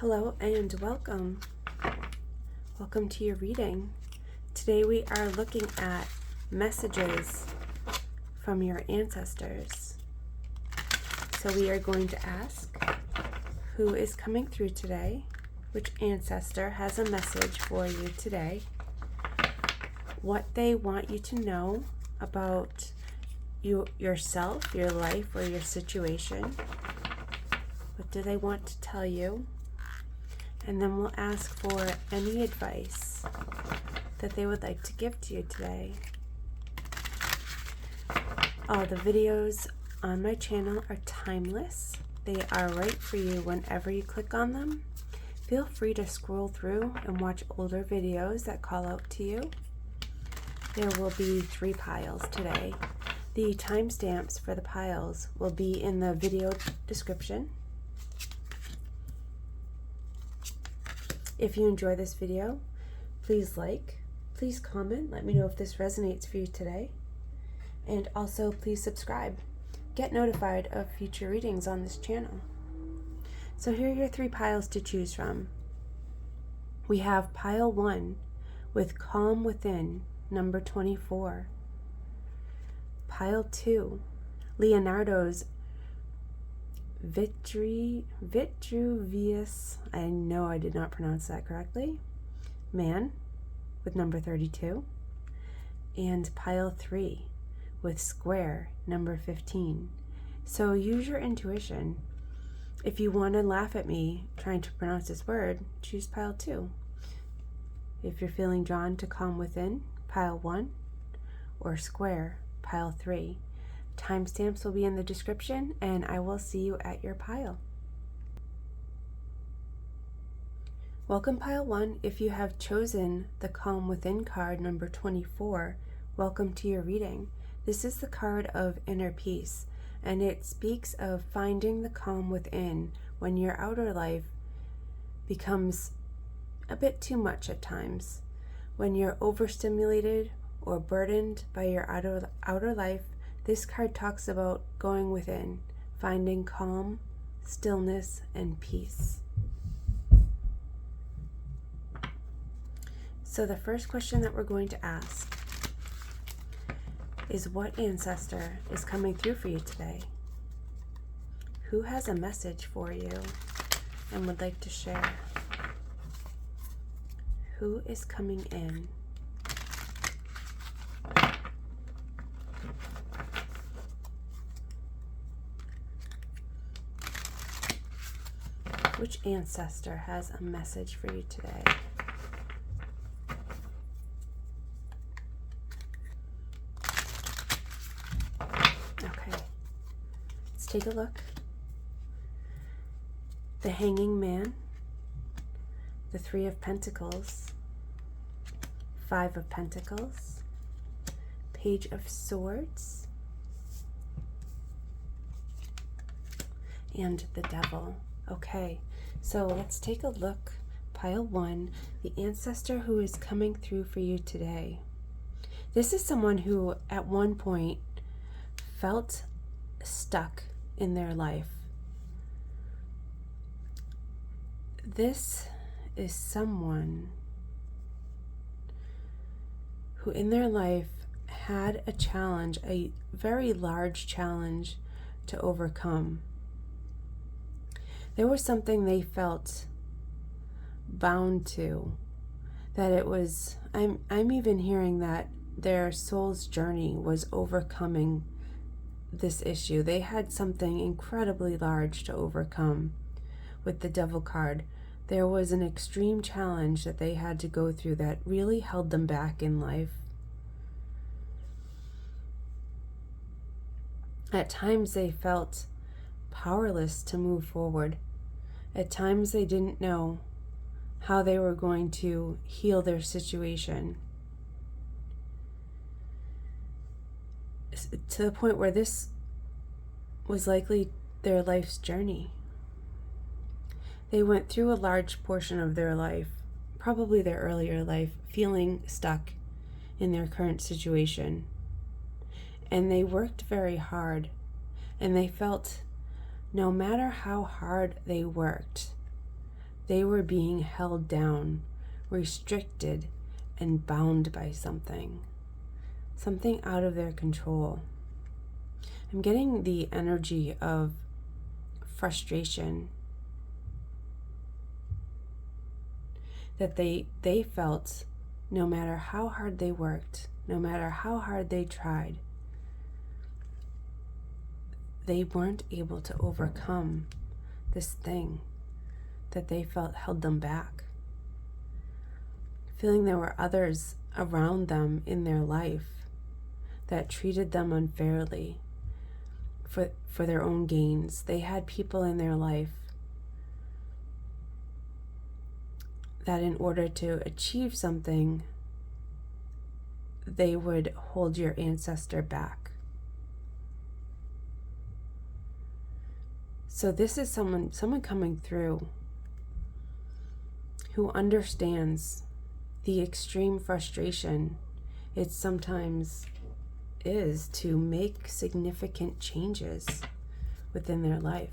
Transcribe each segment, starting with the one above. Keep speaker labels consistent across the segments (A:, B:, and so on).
A: Hello and welcome. Welcome to your reading. Today we are looking at messages from your ancestors. So we are going to ask who is coming through today, which ancestor has a message for you today, what they want you to know about yourself, your life, or your situation. What do they want to tell you? And then we'll ask for any advice that they would like to give to you today. All the videos on my channel are timeless. They are right for you whenever you click on them. Feel free to scroll through and watch older videos that call out to you. There will be 3 piles today. The timestamps for the piles will be in the video description. If you enjoy this video, please like, please comment, let me know if this resonates for you today. And also please subscribe. Get notified of future readings on this channel. So here are your 3 piles to choose from. We have pile 1 with Calm Within, number 24. Pile 2, Leonardo's Vitruvius, I know I did not pronounce that correctly, Man, with number 32. And pile 3 with Square, number 15. So use your intuition. If you want to laugh at me trying to pronounce this word, choose pile 2. If you're feeling drawn to Calm Within, pile 1, or Square, pile 3. Timestamps will be in the description, and I will see you at your pile. Welcome, pile 1. If you have chosen the Calm Within card, number 24, welcome to your reading. This is the card of inner peace, and it speaks of finding the calm within when your outer life becomes a bit too much at times. When you're overstimulated or burdened by your outer life, this card talks about going within, finding calm, stillness, and peace. So the first question that we're going to ask is, what ancestor is coming through for you today? Who has a message for you and would like to share? Who is coming in? Which ancestor has a message for you today? Okay, let's take a look. The Hanging Man, the 3 of Pentacles, 5 of Pentacles, Page of Swords, and the Devil. Okay, so let's take a look. Pile 1, the ancestor who is coming through for you today. This is someone who at one point felt stuck in their life. This is someone who in their life had a challenge, a very large challenge to overcome. There was something they felt bound to, that it was, I'm even hearing that their soul's journey was overcoming this issue. They had something incredibly large to overcome. With the Devil card, there was an extreme challenge that they had to go through that really held them back in life. At times they felt powerless to move forward. At times they didn't know how they were going to heal their situation. To the point where this was likely their life's journey. They went through a large portion of their life, probably their earlier life, feeling stuck in their current situation. And they worked very hard, and they felt no matter how hard they worked, They were being held down, restricted, and bound by something out of their control. I'm getting the energy of frustration that they felt no matter how hard they worked, no matter how hard they tried, they weren't able to overcome this thing that they felt held them back. Feeling there were others around them in their life that treated them unfairly for their own gains. They had people in their life that in order to achieve something, they would hold your ancestor back. So this is someone coming through who understands the extreme frustration it sometimes is to make significant changes within their life.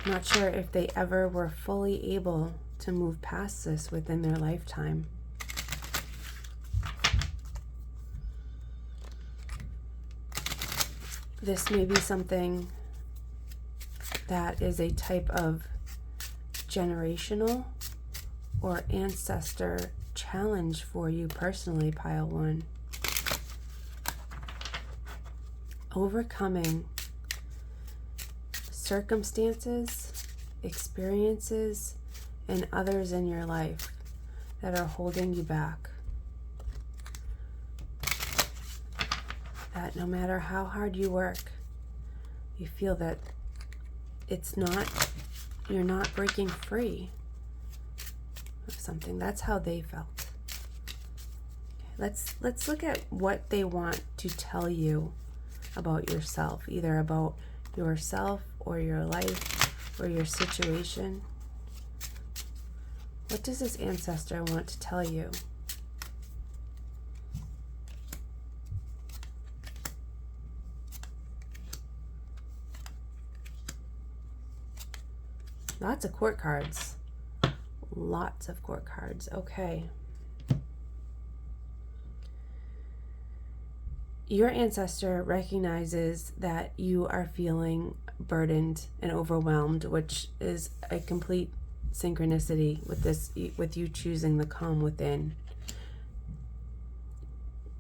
A: I'm not sure if they ever were fully able to move past this within their lifetime. This may be something that is a type of generational or ancestor challenge for you personally, Pile 1. Overcoming circumstances, experiences, and others in your life that are holding you back. That no matter how hard you work, you feel that you're not breaking free of something. That's how they felt. Let's look at what they want to tell you about yourself, either about yourself or your life or your situation. What does this ancestor want to tell you? Lots of court cards. Lots of court cards. Okay. Your ancestor recognizes that you are feeling burdened and overwhelmed, which is a complete synchronicity with you choosing the calm within.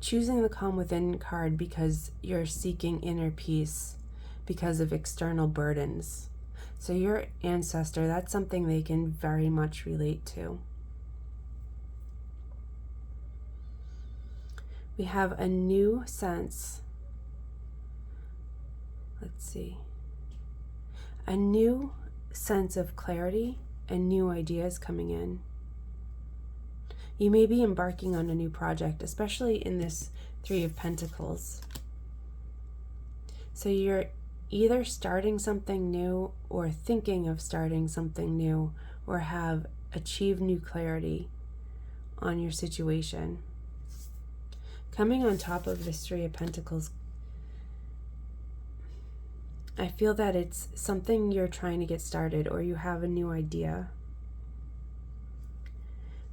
A: Choosing the calm within card because you're seeking inner peace because of external burdens. So your ancestor, that's something they can very much relate to. We have a new sense. Let's see. A new sense of clarity and new ideas coming in. You may be embarking on a new project, especially in this 3 of Pentacles. So you're either starting something new or thinking of starting something new or have achieved new clarity on your situation. Coming on top of this 3 of Pentacles, I feel that it's something you're trying to get started or you have a new idea.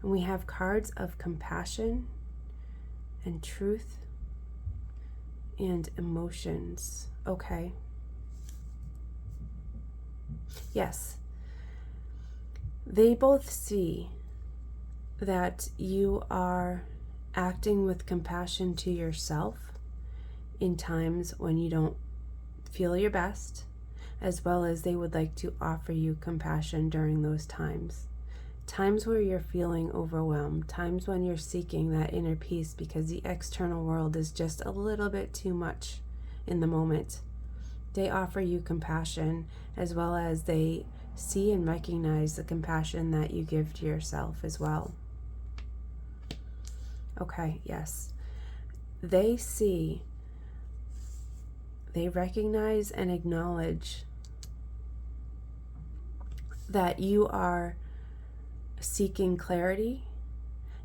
A: And we have cards of compassion and truth and emotions. Okay. Yes, they both see that you are acting with compassion to yourself in times when you don't feel your best, as well as they would like to offer you compassion during those times. Times where you're feeling overwhelmed, times when you're seeking that inner peace because the external world is just a little bit too much in the moment. They offer you compassion, as well as they see and recognize the compassion that you give to yourself as well. Okay, yes. They recognize and acknowledge that you are seeking clarity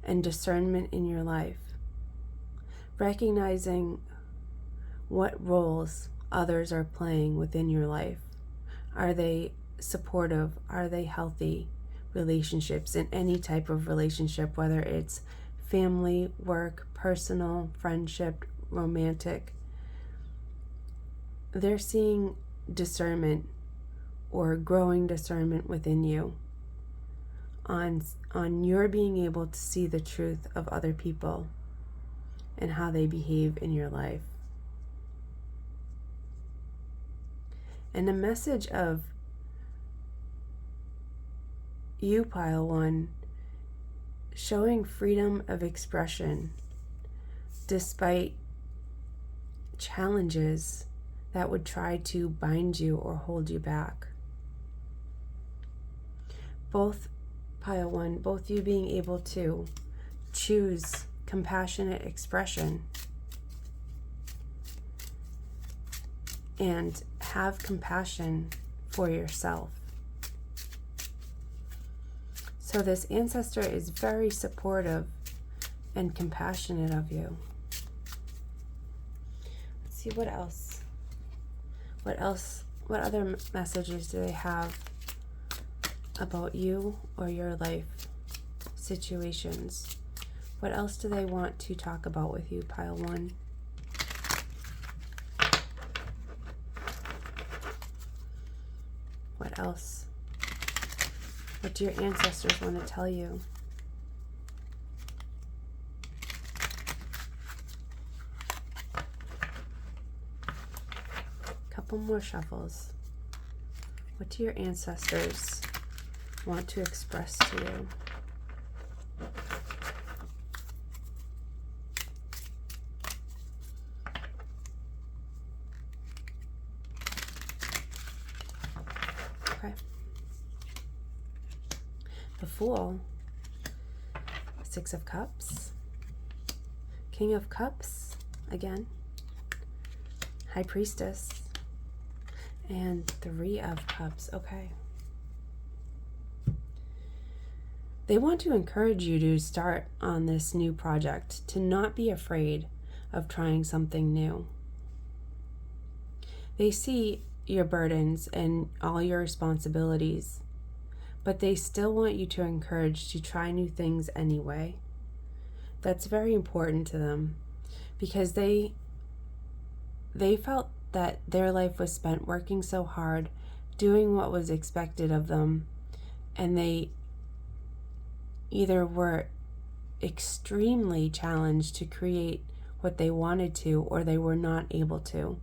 A: and discernment in your life, recognizing what roles others are playing within your life. Are they supportive? Are they healthy relationships in any type of relationship, whether it's family, work, personal, friendship, romantic? They're seeing discernment or growing discernment within you on your being able to see the truth of other people and how they behave in your life. And the message of you, Pile 1, showing freedom of expression despite challenges that would try to bind you or hold you back. Both, Pile 1, both you being able to choose compassionate expression and have compassion for yourself. So this ancestor is very supportive and compassionate of you. Let's see what else. What other messages do they have about you or your life situations? What else do they want to talk about with you, Pile 1? What else? What do your ancestors want to tell you? Couple more shuffles. What do your ancestors want to express to you? Okay. The Fool, 6 of Cups, King of Cups, again, High Priestess, and 3 of Cups. Okay. They want to encourage you to start on this new project, to not be afraid of trying something new. They see your burdens and all your responsibilities, but they still want you to encourage to try new things anyway. That's very important to them because they felt that their life was spent working so hard, doing what was expected of them, and they either were extremely challenged to create what they wanted to, or they were not able to.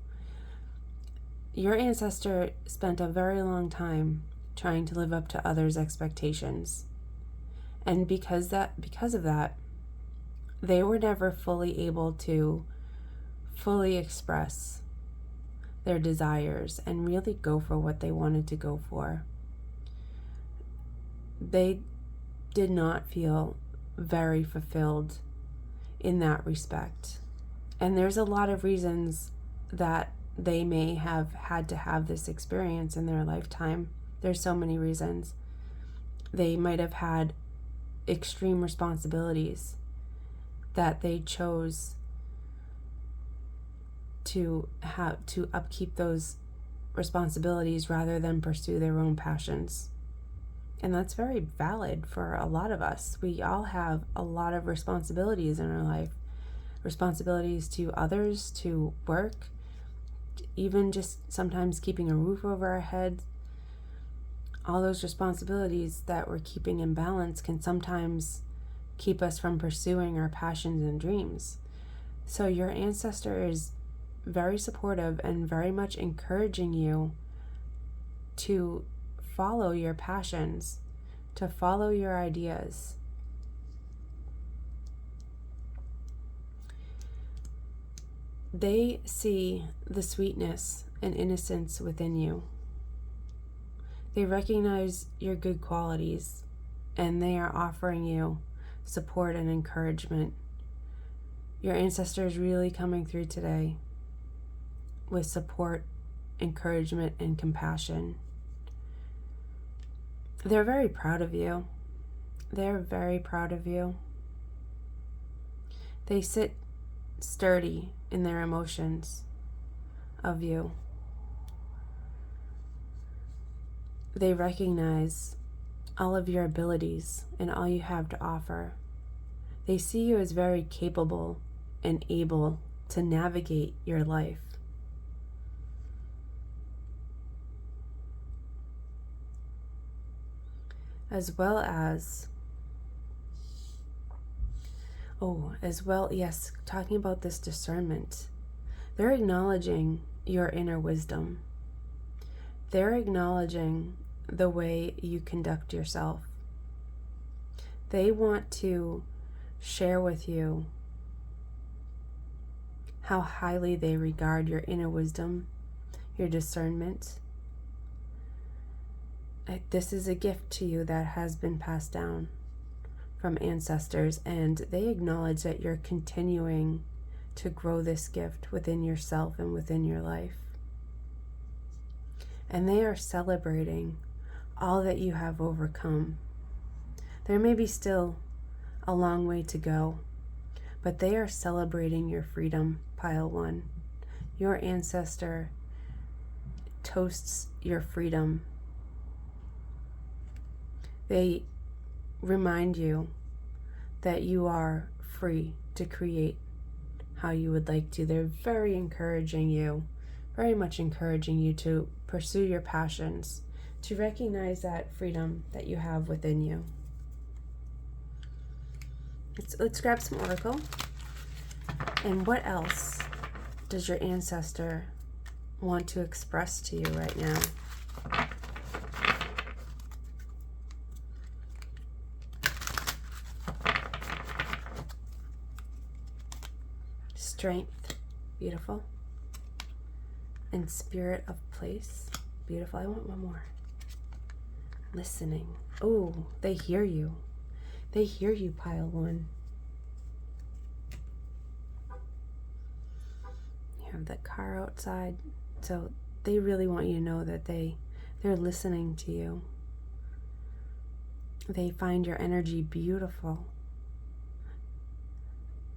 A: Your ancestor spent a very long time trying to live up to others' expectations. And because of that, they were never fully able to fully express their desires and really go for what they wanted to go for. They did not feel very fulfilled in that respect. And there's a lot of reasons that they may have had to have this experience in their lifetime. There's so many reasons. They might have had extreme responsibilities that they chose to upkeep those responsibilities rather than pursue their own passions. And that's very valid for a lot of us. We all have a lot of responsibilities in our life. Responsibilities to others, to work, even just sometimes keeping a roof over our heads. All those responsibilities that we're keeping in balance can sometimes keep us from pursuing our passions and dreams. So your ancestor is very supportive and very much encouraging you to follow your passions, to follow your ideas. They see the sweetness and innocence within you. They recognize your good qualities, and they are offering you support and encouragement. Your ancestor is really coming through today with support, encouragement, and compassion. They're very proud of you. They're very proud of you. They sit sturdy in their emotions. of you. They recognize all of your abilities and all you have to offer. They see you as very capable and able to navigate your life. As well, yes, talking about this discernment, they're acknowledging your inner wisdom. They're acknowledging the way you conduct yourself. They want to share with you how highly they regard your inner wisdom, your discernment. This is a gift to you that has been passed down from ancestors, and they acknowledge that you're continuing to grow this gift within yourself and within your life. And they are celebrating all that you have overcome. There may be still a long way to go, but they are celebrating your freedom, Pile 1. Your ancestor toasts your freedom. They remind you that you are free to create how you would like to. They're very much encouraging you to pursue your passions, to recognize that freedom that you have within you. Let's grab some oracle. And what else does your ancestor want to express to you right now? Strength, beautiful. And spirit of place, beautiful. I want one more. Listening. Oh, they hear you. They hear you, Pile 1. You have the car outside, so they really want you to know that they're listening to you. They find your energy beautiful.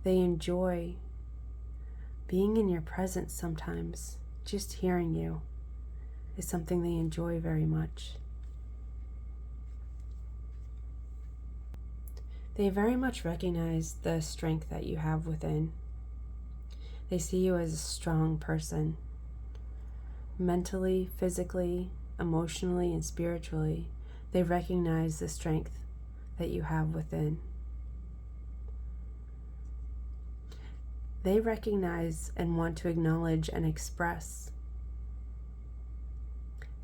A: They enjoy being in your presence sometimes. Just hearing you is something they enjoy very much. They very much recognize the strength that you have within. They see you as a strong person. Mentally, physically, emotionally, and spiritually, they recognize the strength that you have within. They recognize and want to acknowledge and express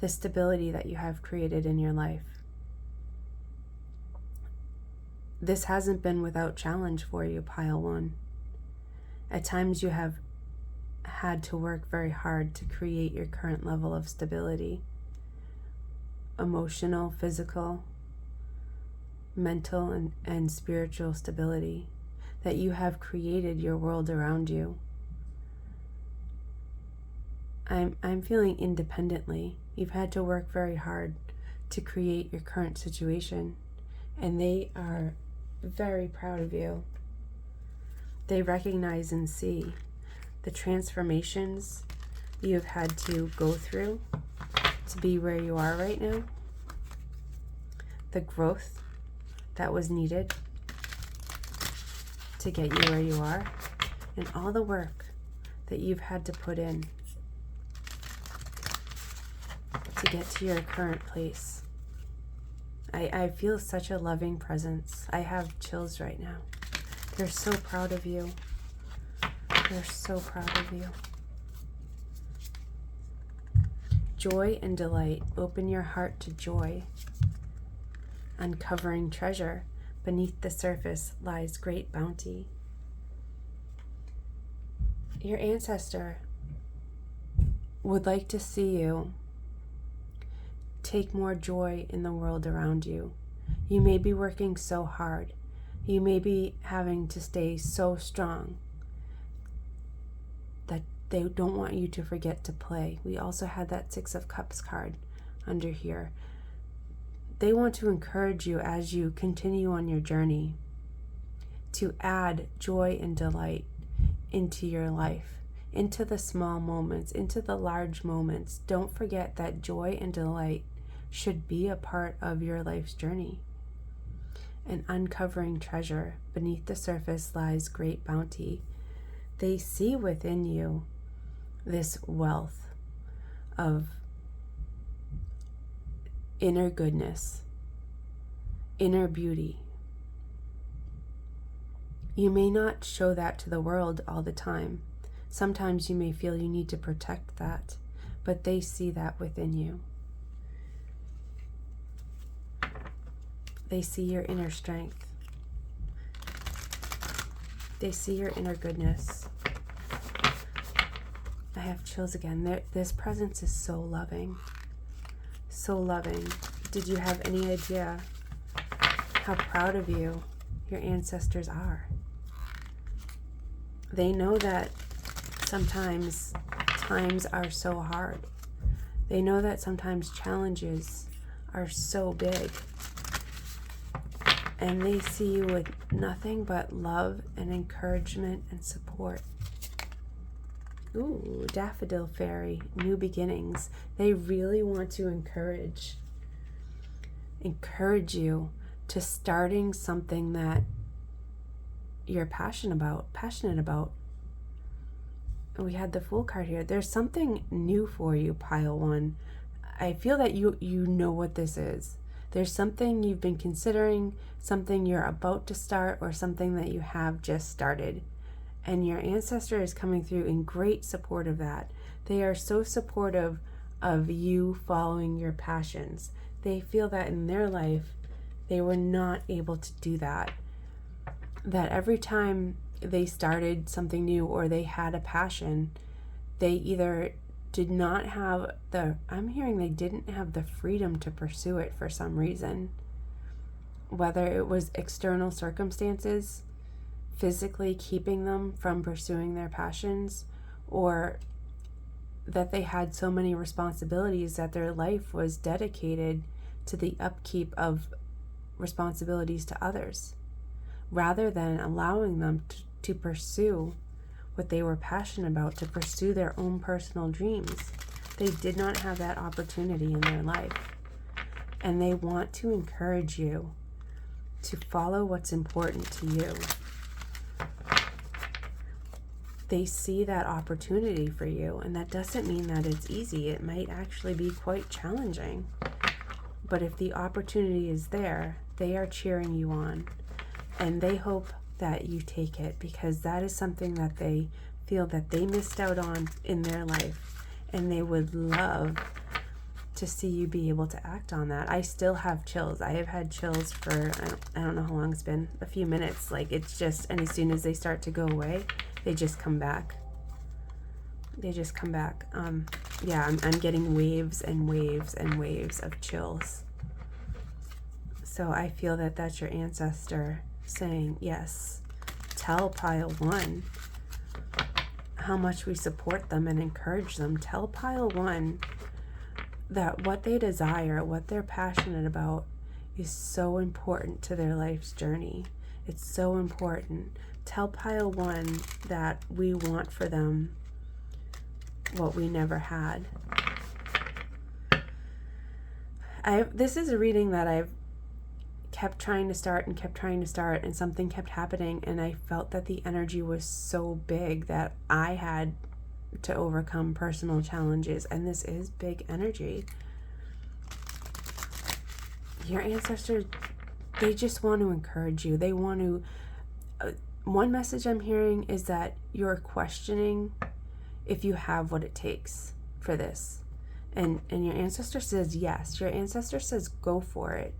A: the stability that you have created in your life. This hasn't been without challenge for you, Pile 1. At times you have had to work very hard to create your current level of stability. Emotional, physical, mental, and spiritual stability. That you have created your world around you. I'm feeling independently. You've had to work very hard to create your current situation, and they are very proud of you. They recognize and see the transformations you've had to go through to be where you are right now, the growth that was needed to get you where you are, and all the work that you've had to put in to get to your current place. I feel such a loving presence. I have chills right now. They're so proud of you. They're so proud of you. Joy and delight. Open your heart to joy. Uncovering treasure. Beneath the surface lies great bounty. Your ancestor would like to see you take more joy in the world around you. You may be working so hard. You may be having to stay so strong that they don't want you to forget to play. We also had that 6 of Cups card under here. They want to encourage you as you continue on your journey to add joy and delight into your life, into the small moments, into the large moments. Don't forget that joy and delight should be a part of your life's journey. And uncovering treasure, beneath the surface lies great bounty. They see within you this wealth of inner goodness, inner beauty. You may not show that to the world all the time. Sometimes you may feel you need to protect that, but they see that within you. They see your inner strength. They see your inner goodness. I have chills again. This presence is so loving. So loving. Did you have any idea how proud of you your ancestors are? They know that sometimes times are so hard. They know that sometimes challenges are so big. And they see you with nothing but love and encouragement and support. Ooh, daffodil fairy, new beginnings. They really want to encourage you to starting something that you're passionate about. We had the Fool card here. There's something new for you, pile one. I feel that you know what this is. There's something you've been considering, something you're about to start, or something that you have just started. And your ancestor is coming through in great support of that. They are so supportive of you following your passions. They feel that in their life, they were not able to do that. That every time they started something new or they had a passion, they either did not have they didn't have the freedom to pursue it for some reason. Whether it was external circumstances physically keeping them from pursuing their passions, or that they had so many responsibilities that their life was dedicated to the upkeep of responsibilities to others, rather than allowing them to pursue what they were passionate about, to pursue their own personal dreams. They did not have that opportunity in their life. And they want to encourage you to follow what's important to you. They see that opportunity for you, and that doesn't mean that it's easy. It might actually be quite challenging. But if the opportunity is there, they are cheering you on, and they hope that you take it, because that is something that they feel that they missed out on in their life, and they would love to see you be able to act on that. I still have chills. I have had chills for, I don't know how long it's been, a few minutes. Like, it's just, and as soon as they start to go away, they just come back. They just come back. Yeah, I'm getting waves and waves and waves of chills. So I feel that that's your ancestor saying, yes, tell pile one how much we support them and encourage them. Tell pile one that what they desire, what they're passionate about, is so important to their life's journey. It's so important. Tell pile one that we want for them what we never had. This is a reading that I've kept trying to start, and something kept happening, and I felt that the energy was so big that I had to overcome personal challenges, and this is big energy. Your ancestors, they just want to encourage you. They want to, one message I'm hearing is that you're questioning if you have what it takes for this. And your ancestor says yes. Your ancestor says go for it.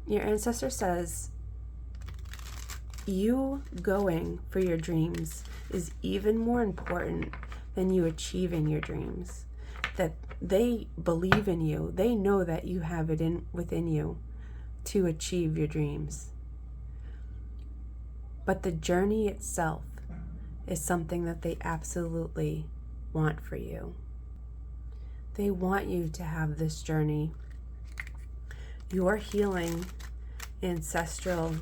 A: Your ancestor says you going for your dreams is even more important than you achieving your dreams. That they believe in you. They know that you have it within you to achieve your dreams. But the journey itself is something that they absolutely want for you. They want you to have this journey. You're healing ancestral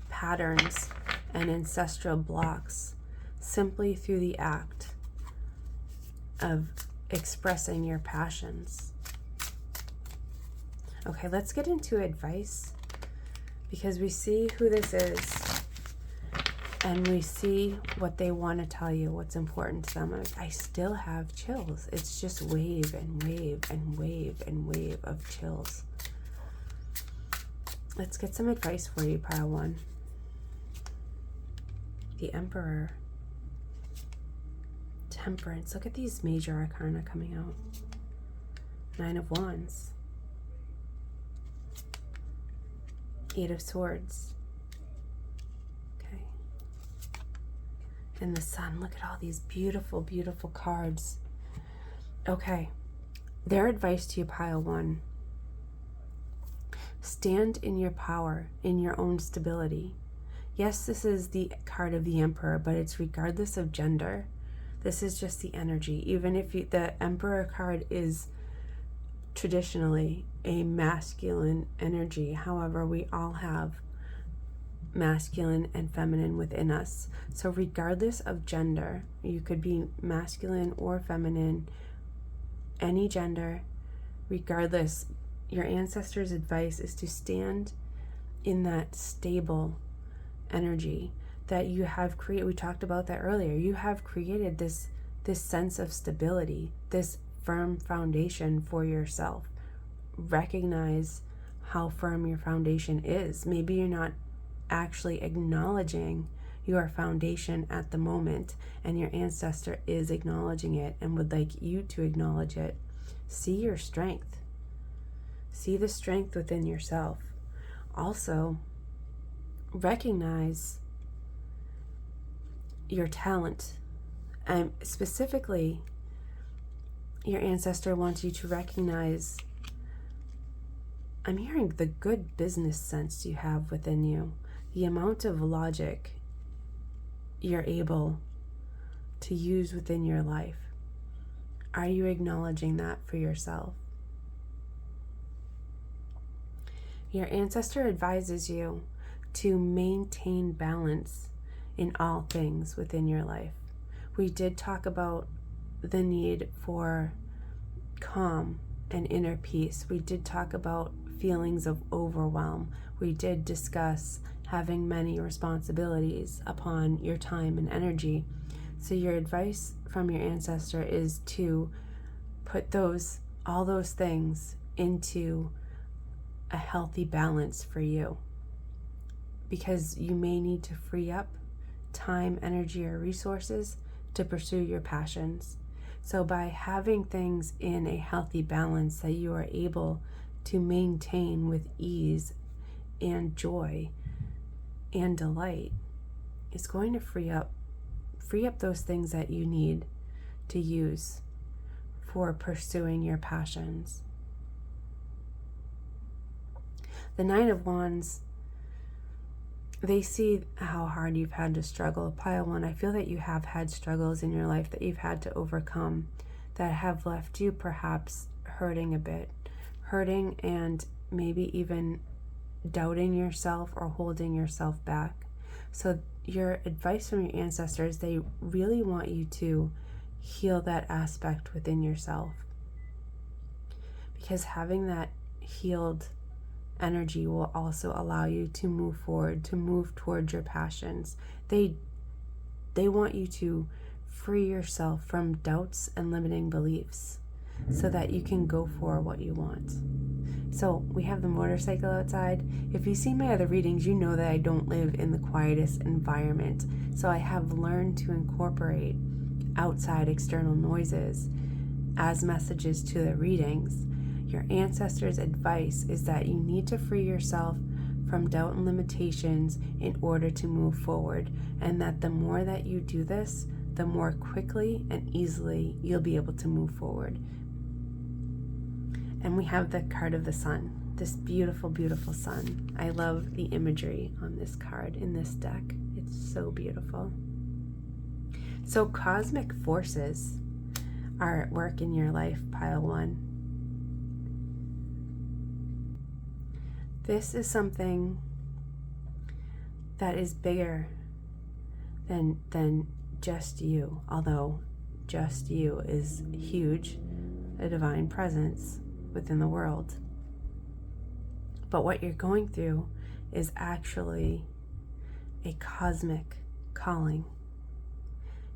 A: patterns and ancestral blocks simply through the act of expressing your passions. Okay, let's get into advice, because we see who this is and we see what they want to tell you, what's important to them. I still have chills. It's just wave and wave and wave and wave of chills. Let's get some advice for you, pile one. The Emperor. Temperance. Look at these major arcana coming out. 9 of Wands. 8 of Swords. Okay. And the Sun. Look at all these beautiful, beautiful cards. Okay. Their advice to you, pile one. Stand in your power, in your own stability. Yes, this is the card of the Emperor, but it's regardless of gender. This is just the energy. Even if the Emperor card is traditionally a masculine energy, however, we all have masculine and feminine within us. So regardless of gender, you could be masculine or feminine, any gender, regardless, your ancestors' advice is to stand in that stable energy that you have created. We talked about that earlier. You have created this sense of stability, this firm foundation for yourself. Recognize how firm your foundation is. Maybe you're not actually acknowledging your foundation at the moment, and your ancestor is acknowledging it and would like you to acknowledge it. See your strength. See the strength within yourself. Also, recognize your talent. Specifically, your ancestor wants you to recognize, I'm hearing the good business sense you have within you, the amount of logic you're able to use within your life. Are you acknowledging that for yourself? Your ancestor advises you to maintain balance in all things within your life. We did talk about the need for calm and inner peace. We did talk about feelings of overwhelm. We did discuss having many responsibilities upon your time and energy. So your advice from your ancestor is to put all those things into a healthy balance for you, because you may need to free up time, energy, or resources to pursue your passions. So by having things in a healthy balance that you are able to maintain with ease and joy and delight, it's going to free up those things that you need to use for pursuing your passions. The 9 of Wands, they see how hard you've had to struggle. Pile one, I feel that you have had struggles in your life that you've had to overcome that have left you perhaps hurting a bit. Hurting and maybe even doubting yourself or holding yourself back. So your advice from your ancestors, they really want you to heal that aspect within yourself. Because having that healed energy will also allow you to move forward, to move towards your passions. They want you to free yourself from doubts and limiting beliefs so that you can go for what you want. So we have the motorcycle outside. If you see my other readings, you know that I don't live in the quietest environment. So I have learned to incorporate outside external noises as messages to the readings. Your ancestors' advice is that you need to free yourself from doubt and limitations in order to move forward, and that the more that you do this, the more quickly and easily you'll be able to move forward. And we have the card of the Sun, this beautiful, beautiful sun. I love the imagery on this card in this deck. It's so beautiful. So cosmic forces are at work in your life, pile one. This is something that is bigger than just you, although just you is huge, a divine presence within the world. But what you're going through is actually a cosmic calling,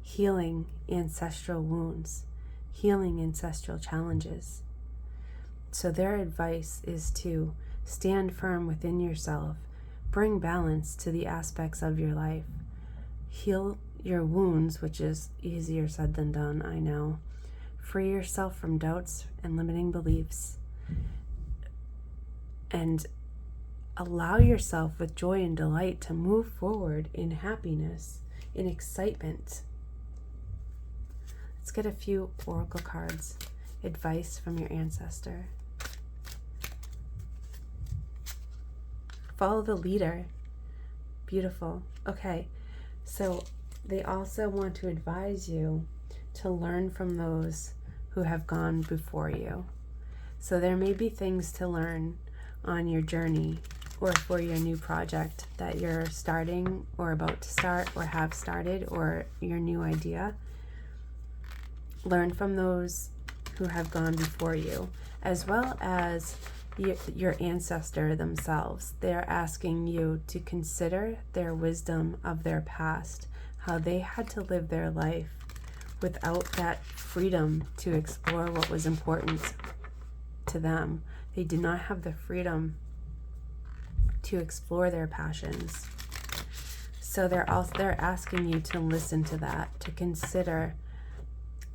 A: healing ancestral wounds, healing ancestral challenges. So their advice is to stand firm within yourself, bring balance to the aspects of your life, heal your wounds, which is easier said than done, I know. Free yourself from doubts and limiting beliefs, and allow yourself with joy and delight to move forward in happiness, in excitement. Let's get a few oracle cards, advice from your ancestor. Follow the leader. Beautiful. Okay, so they also want to advise you to learn from those who have gone before you. So there may be things to learn on your journey or for your new project that you're starting or about to start or have started, or your new idea. Learn from those who have gone before you, as well as your ancestor themselves. They're asking you to consider their wisdom of their past, how they had to live their life without that freedom to explore what was important to them. They did not have the freedom to explore their passions. So they're asking you to listen to that, to consider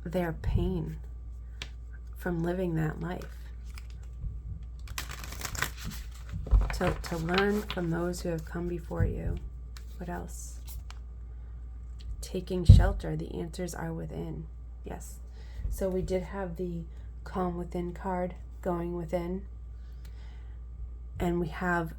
A: their pain from living that life. To learn from those who have come before you. What else? Taking shelter. The answers are within. Yes. So we did have the Calm Within card, going within. And we have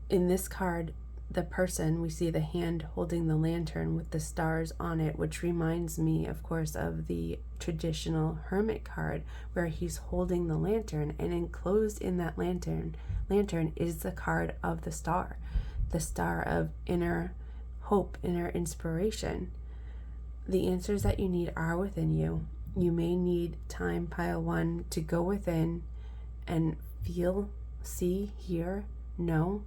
A: in this card the person, we see the hand holding the lantern with the stars on it, which reminds me, of course, of the traditional hermit card where he's holding the lantern, and enclosed in that lantern is the card of the star of inner hope, inner inspiration. The answers that you need are within you. You may need time, pile one, to go within and feel, see, hear, know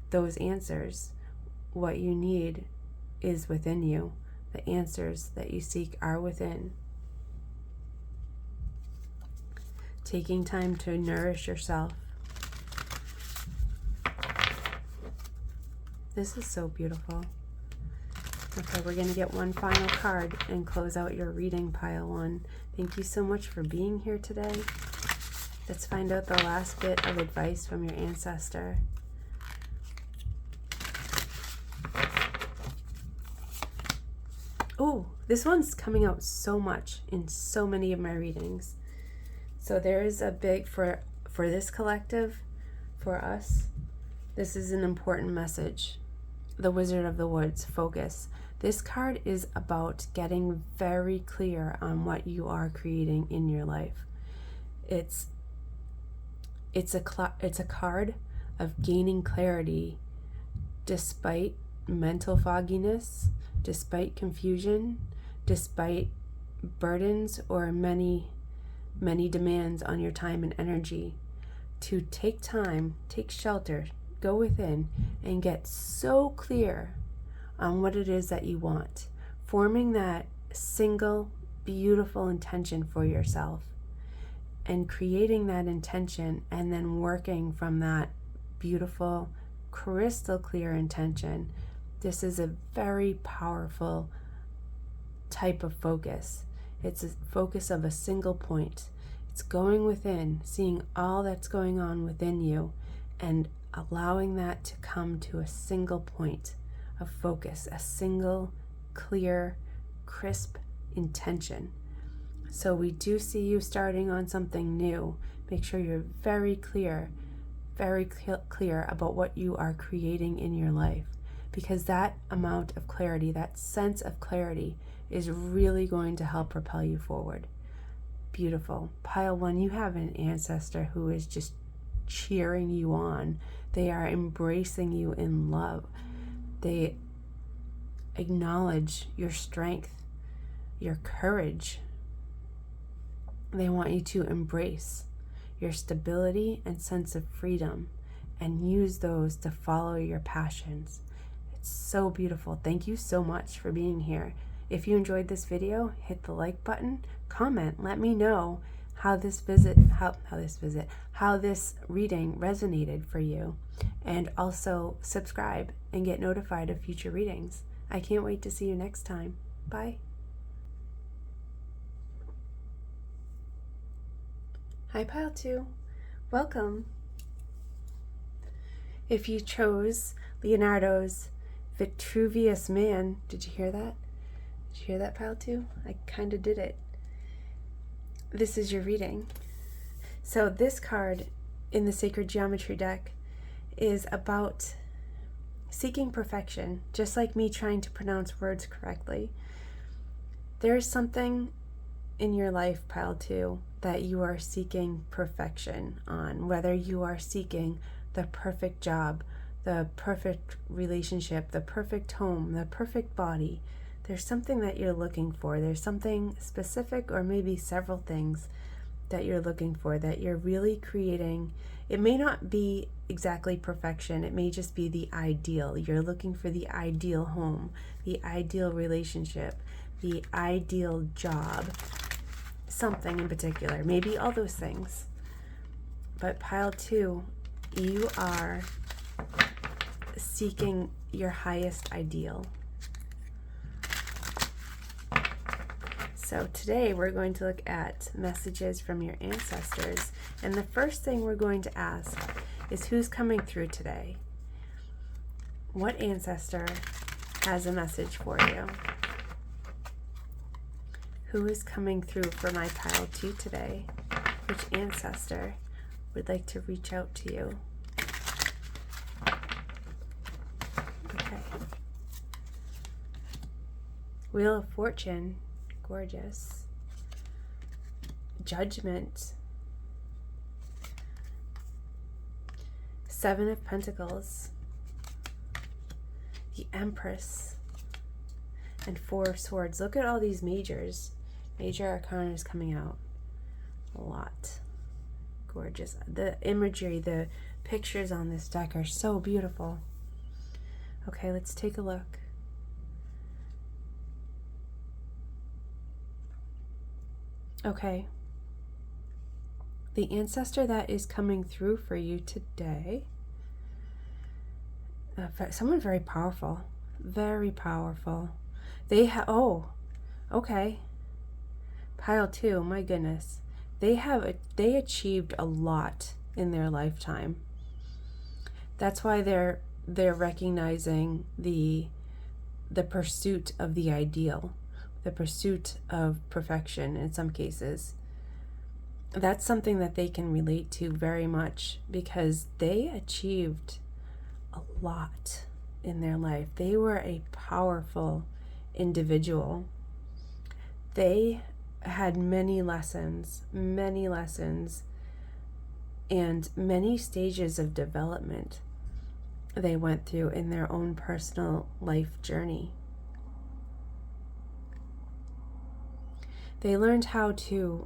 A: those answers. What you need is within you. The answers that you seek are within. Taking time to nourish yourself. This is so beautiful. Okay, we're going to get one final card and close out your reading, pile one. Thank you so much for being here today. Let's find out the last bit of advice from your ancestor. Oh, this one's coming out so much in so many of my readings. So there is a big, for this collective, for us, this is an important message. The Wizard of the Woods, focus. This card is about getting very clear on what you are creating in your life. It's a card of gaining clarity despite mental fogginess, despite confusion, despite burdens or many demands on your time and energy. To take time, take shelter, go within and get so clear on what it is that you want, forming that single beautiful intention for yourself and creating that intention, and then working from that beautiful crystal clear intention. This is a very powerful type of focus. It's a focus of a single point. It's going within, seeing all that's going on within you and allowing that to come to a single point of focus, a single clear, crisp intention. So we do see you starting on something new. Make sure you're very clear about what you are creating in your life, because that amount of clarity, that sense of clarity, is really going to help propel you forward. Beautiful. Pile one, you have an ancestor who is just cheering you on. They are embracing you in love. They acknowledge your strength, your courage, They want you to embrace your stability and sense of freedom and use those to follow your passions. It's so beautiful. Thank you so much for being here. If you enjoyed this video, hit the like button, comment, let me know how this reading resonated for you, and also subscribe and get notified of future readings. I can't wait to see you next time. Bye. Hi, Pile 2. Welcome. If you chose Leonardo's Vitruvius Man, did you hear that? Did you hear that, Pile 2? I kind of did it. This is your reading. So this card in the Sacred Geometry deck is about seeking perfection, just like me trying to pronounce words correctly. There's something in your life, Pile 2, that you are seeking perfection on, whether you are seeking the perfect job, the perfect relationship, the perfect home, the perfect body. There's something that you're looking for. There's something specific, or maybe several things that you're looking for, that you're really creating. It may not be exactly perfection. It may just be the ideal. You're looking for the ideal home, the ideal relationship, the ideal job, something in particular, maybe all those things. But Pile 2, you are seeking your highest ideal. So today we're going to look at messages from your ancestors, and the first thing we're going to ask is who's coming through today. What ancestor has a message for you? Who is coming through for my Pile 2 today? Which ancestor would like to reach out to you? Okay. Wheel of Fortune. Gorgeous. Judgment. Seven of Pentacles. The Empress. And Four of Swords. Look at all these majors. Major Arcana is coming out a lot. Gorgeous. The imagery, the pictures on this deck are so beautiful. Okay, let's take a look. Okay. The ancestor that is coming through for you today, someone very powerful. Very powerful. They have, oh, okay. Pile 2, my goodness. They achieved a lot in their lifetime. That's why they're recognizing the pursuit of the ideal, the pursuit of perfection in some cases. That's something that they can relate to very much, because they achieved a lot in their life. They were a powerful individual. They had many lessons, and many stages of development they went through in their own personal life journey. They learned how to,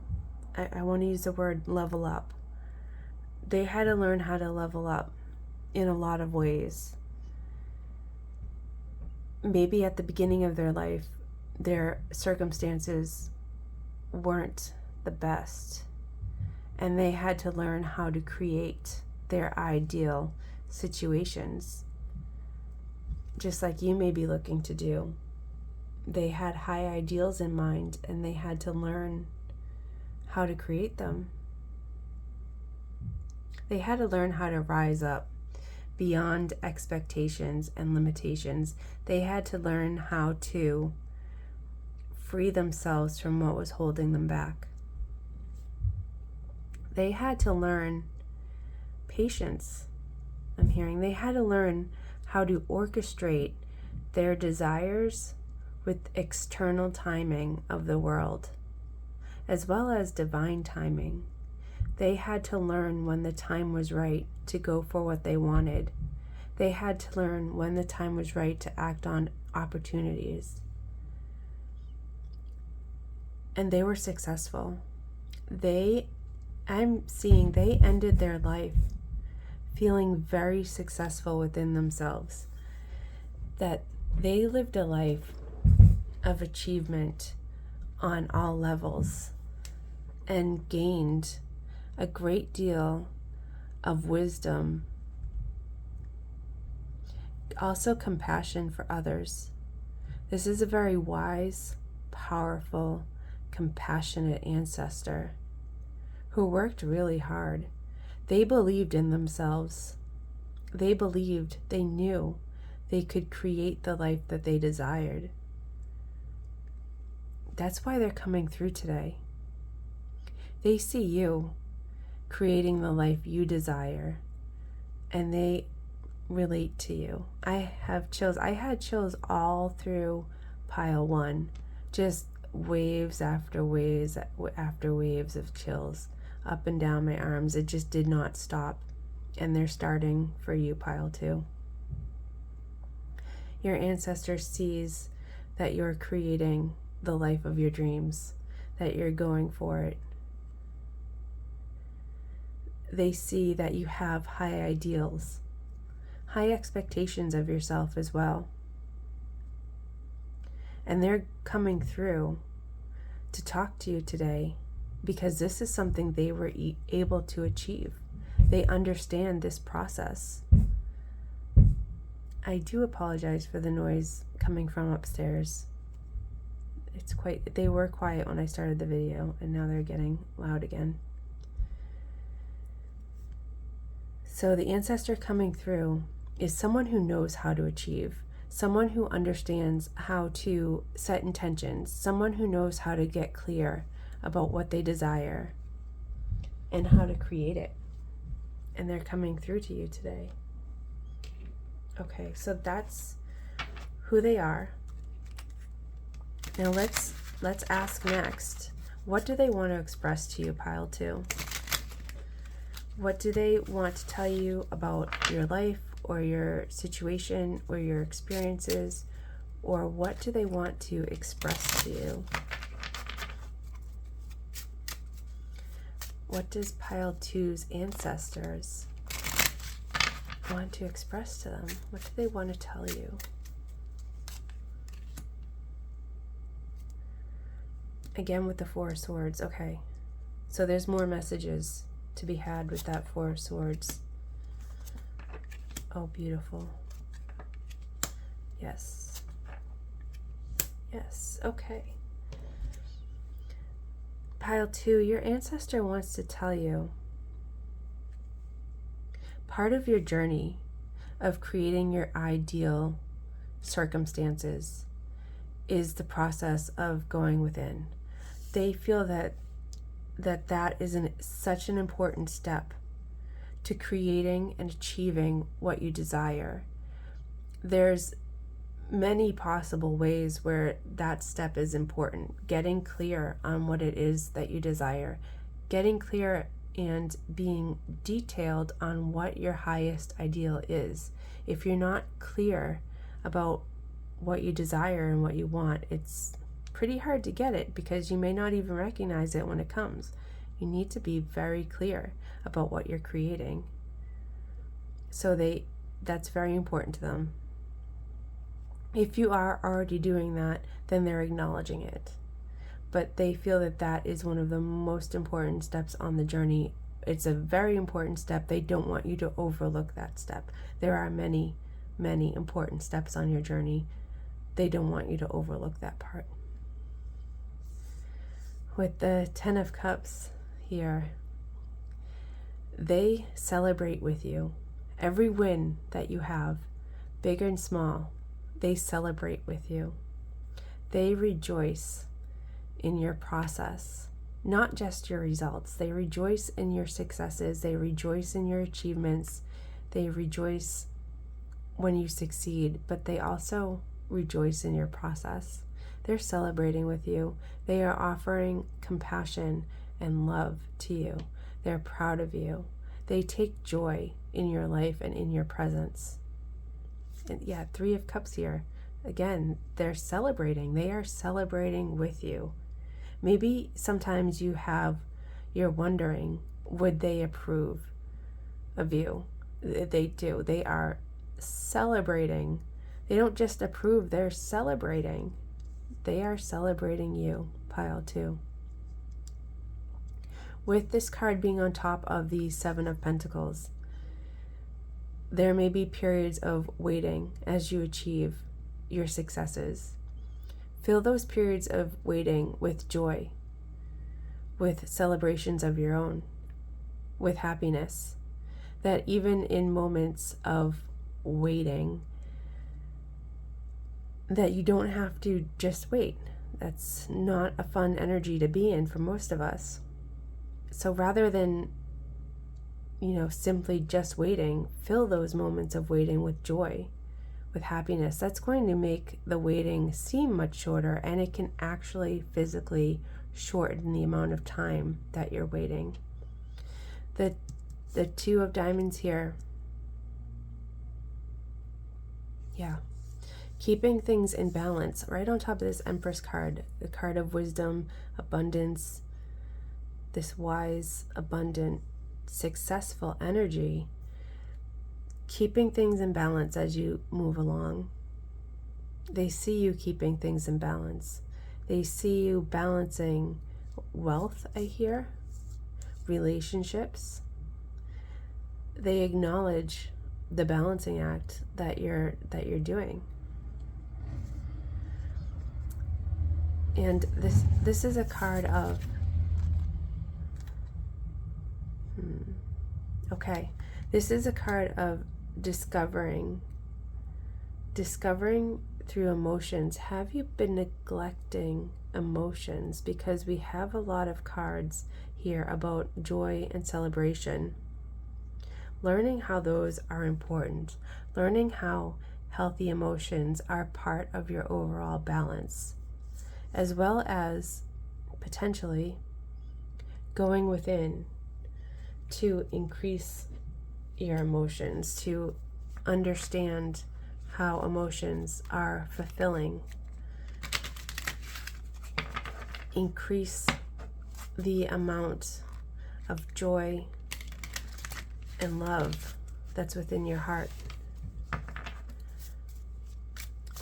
A: I want to use the word level up. They had to learn how to level up in a lot of ways. Maybe at the beginning of their life, their circumstances weren't the best, and they had to learn how to create their ideal situations, just like you may be looking to do. They had high ideals in mind, and they had to learn how to create them. They had to learn how to rise up beyond expectations and limitations. They had to learn how to free themselves from what was holding them back. They had to learn patience. I'm hearing they had to learn how to orchestrate their desires with external timing of the world, as well as divine timing. They had to learn when the time was right to go for what they wanted. They had to learn when the time was right to act on opportunities. And they were successful. I'm seeing they ended their life feeling very successful within themselves. That they lived a life of achievement on all levels and gained a great deal of wisdom, also compassion for others. This is a very wise, powerful, compassionate ancestor who worked really hard. They believed in themselves. They believed, they knew they could create the life that they desired. That's why they're coming through today. They see you creating the life you desire, and they relate to you. I have chills. I had chills all through pile 1, just waves after waves after waves of chills up and down my arms. It just did not stop, and they're starting for you, pile 2. Your ancestor sees that you're creating the life of your dreams, that you're going for it. They see that you have high ideals, high expectations of yourself as well. And they're coming through to talk to you today because this is something they were able to achieve. They understand this process. I do apologize for the noise coming from upstairs. They were quiet when I started the video, and now they're getting loud again. So the ancestor coming through is someone who knows how to achieve, someone who understands how to set intentions, someone who knows how to get clear about what they desire and how to create it. And they're coming through to you today. Okay, so that's who they are. Now let's ask next, what do they want to express to you, pile 2? What do they want to tell you about your life or your situation or your experiences, or what do they want to express to you? What does pile 2's ancestors want to express to them? What do they want to tell you? Again with the 4 of Swords. Okay, so there's more messages to be had with that 4 of Swords. Oh, beautiful. Yes. Yes, okay. Pile 2, your ancestor wants to tell you part of your journey of creating your ideal circumstances is the process of going within. They feel that is such an important step to creating and achieving what you desire. There's many possible ways where that step is important. Getting clear on what it is that you desire. Getting clear and being detailed on what your highest ideal is. If you're not clear about what you desire and what you want, it's pretty hard to get it because you may not even recognize it when it comes. You need to be very clear about what you're creating. So that's very important to them. If you are already doing that, then they're acknowledging it. But they feel that is one of the most important steps on the journey. It's a very important step. They don't want you to overlook that step. There are many, many important steps on your journey. They don't want you to overlook that part. With the 10 of Cups here, they celebrate with you. Every win that you have, big and small, they celebrate with you. They rejoice in your process, not just your results. They rejoice in your successes. They rejoice in your achievements. They rejoice when you succeed, but they also rejoice in your process. They're celebrating with you. They are offering compassion and love to you. They're proud of you. They take joy in your life and in your presence. And yeah, 3 of Cups here. Again, they're celebrating. They are celebrating with you. Maybe sometimes you have you're wondering, would they approve of you? They do. They are celebrating. They don't just approve, they're celebrating. They are celebrating you, pile 2. With this card being on top of the 7 of Pentacles, there may be periods of waiting as you achieve your successes. Fill those periods of waiting with joy, with celebrations of your own, with happiness. That even in moments of waiting, that you don't have to just wait. That's not a fun energy to be in for most of us. So rather than, simply just waiting, fill those moments of waiting with joy, with happiness. That's going to make the waiting seem much shorter, and it can actually physically shorten the amount of time that you're waiting. The 2 of Diamonds here. Yeah. Keeping things in balance. Right on top of this Empress card, the card of wisdom, abundance, this wise, abundant, successful energy. Keeping things in balance as you move along. They see you keeping things in balance. They see you balancing wealth, I hear, relationships. They acknowledge the balancing act that you're doing. And this is a card of this is a card of discovering through emotions. Have you been neglecting emotions? Because we have a lot of cards here about joy and celebration. Learning how those are important. Learning how healthy emotions are part of your overall balance. As well as potentially going within to increase your emotions, to understand how emotions are fulfilling. Increase the amount of joy and love that's within your heart.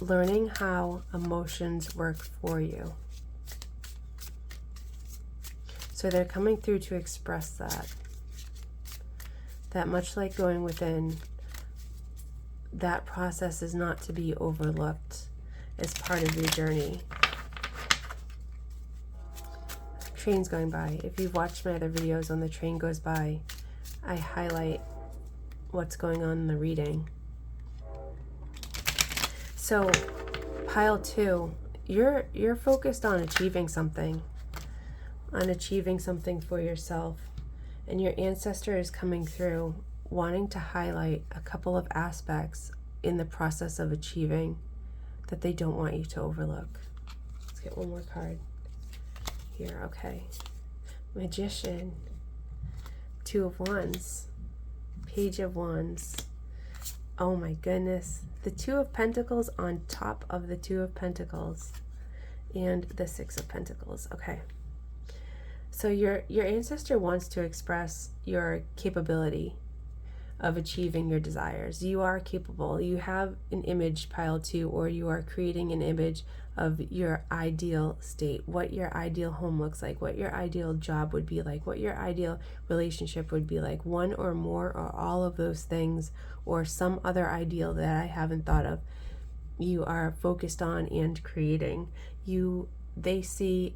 A: Learning how emotions work for you. So they're coming through to express that. That much like going within, that process is not to be overlooked as part of your journey. Train's going by. If you've watched my other videos on the train goes by, I highlight what's going on in the reading. So, pile 2, you're focused on achieving something for yourself. And your ancestor is coming through, wanting to highlight a couple of aspects in the process of achieving that they don't want you to overlook. Let's get one more card here. Okay. Magician, 2 of Wands, Page of Wands. Oh my goodness. The 2 of Pentacles on top of the 2 of Pentacles and the 6 of Pentacles. Okay. So your ancestor wants to express your capability of achieving your desires. You are capable. You have an image, pile 2, or you are creating an image of your ideal state, what your ideal home looks like, what your ideal job would be like, what your ideal relationship would be like, one or more or all of those things, or some other ideal that I haven't thought of. You are focused on and creating. They see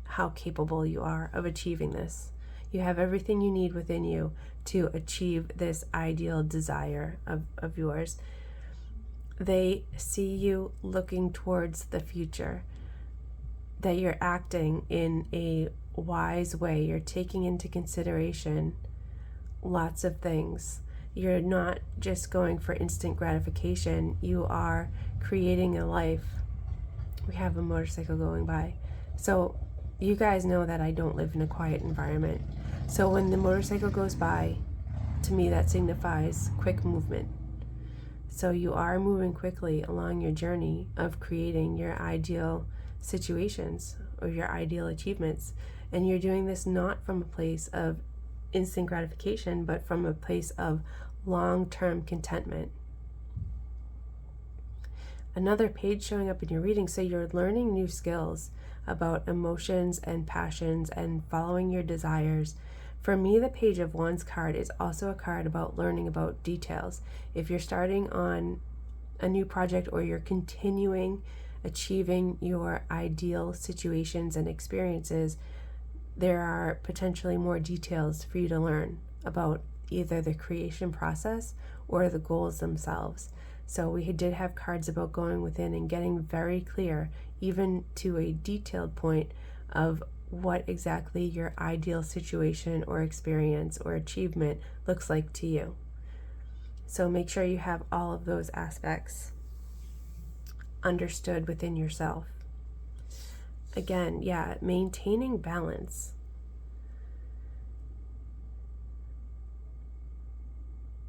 A: how capable you are of achieving this. You have everything you need within you to achieve this ideal desire of yours. They see you looking towards the future, that you're acting in a wise way. You're taking into consideration lots of things. You're not just going for instant gratification. You are creating a life. We have a motorcycle going by. So you guys know that I don't live in a quiet environment. So when the motorcycle goes by, to me that signifies quick movement. So you are moving quickly along your journey of creating your ideal situations or your ideal achievements. And you're doing this not from a place of instant gratification, but from a place of long-term contentment. Another page showing up in your reading, so you're learning new skills about emotions and passions and following your desires. For me, the Page of Wands card is also a card about learning about details. If you're starting on a new project or you're continuing achieving your ideal situations and experiences, there are potentially more details for you to learn about either the creation process or the goals themselves. So we did have cards about going within and getting very clear, even to a detailed point, of what exactly your ideal situation or experience or achievement looks like to you. So make sure you have all of those aspects understood within yourself. Again, maintaining balance.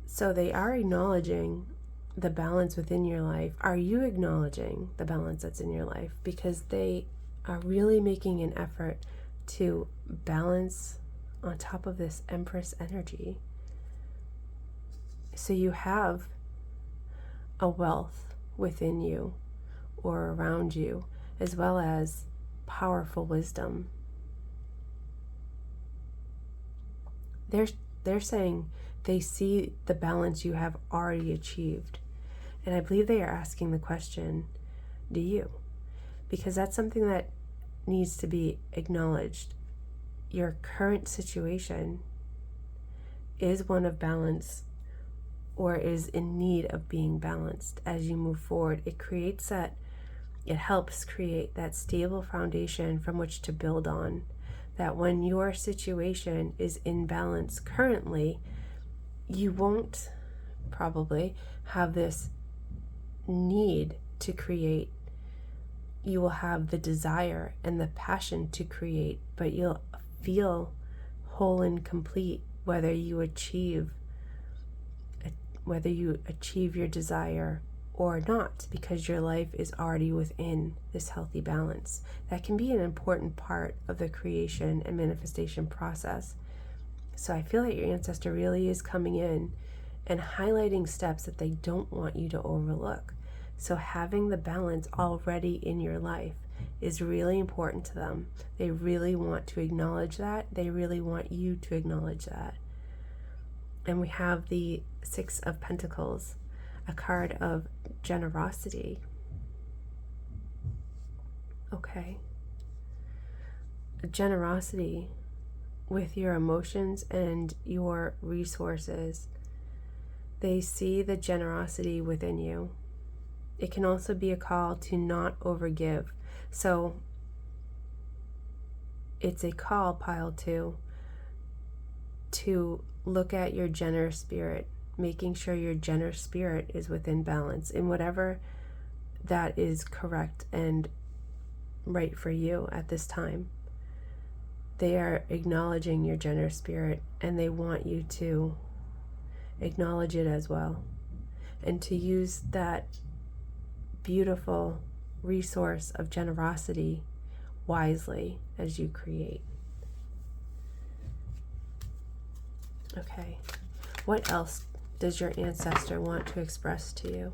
A: So they are acknowledging the balance within your life. Are you acknowledging the balance that's in your life? Because they are really making an effort to balance on top of this Empress energy. So you have a wealth within you or around you, as well as powerful wisdom. They're saying they see the balance you have already achieved. And I believe they are asking the question, do you? Because that's something that needs to be acknowledged. Your current situation is one of balance, or is in need of being balanced as you move forward. It helps create that stable foundation from which to build on. That when your situation is in balance currently, you won't probably have this need to create. You will have the desire and the passion to create, but you'll feel whole and complete whether you achieve your desire or not, because your life is already within this healthy balance. That can be an important part of the creation and manifestation process. So I feel like your ancestor really is coming in and highlighting steps that they don't want you to overlook. So having the balance already in your life is really important to them. They really want to acknowledge that. They really want you to acknowledge that. And we have the Six of Pentacles, a card of generosity. Okay. Generosity with your emotions and your resources. They see the generosity within you. It can also be a call to not overgive. So it's a call, pile two, to look at your generous spirit, making sure your generous spirit is within balance in whatever that is correct and right for you at this time. They are acknowledging your generous spirit, and they want you to acknowledge it as well, and to use that beautiful resource of generosity wisely as you create. Okay, what else does your ancestor want to express to you?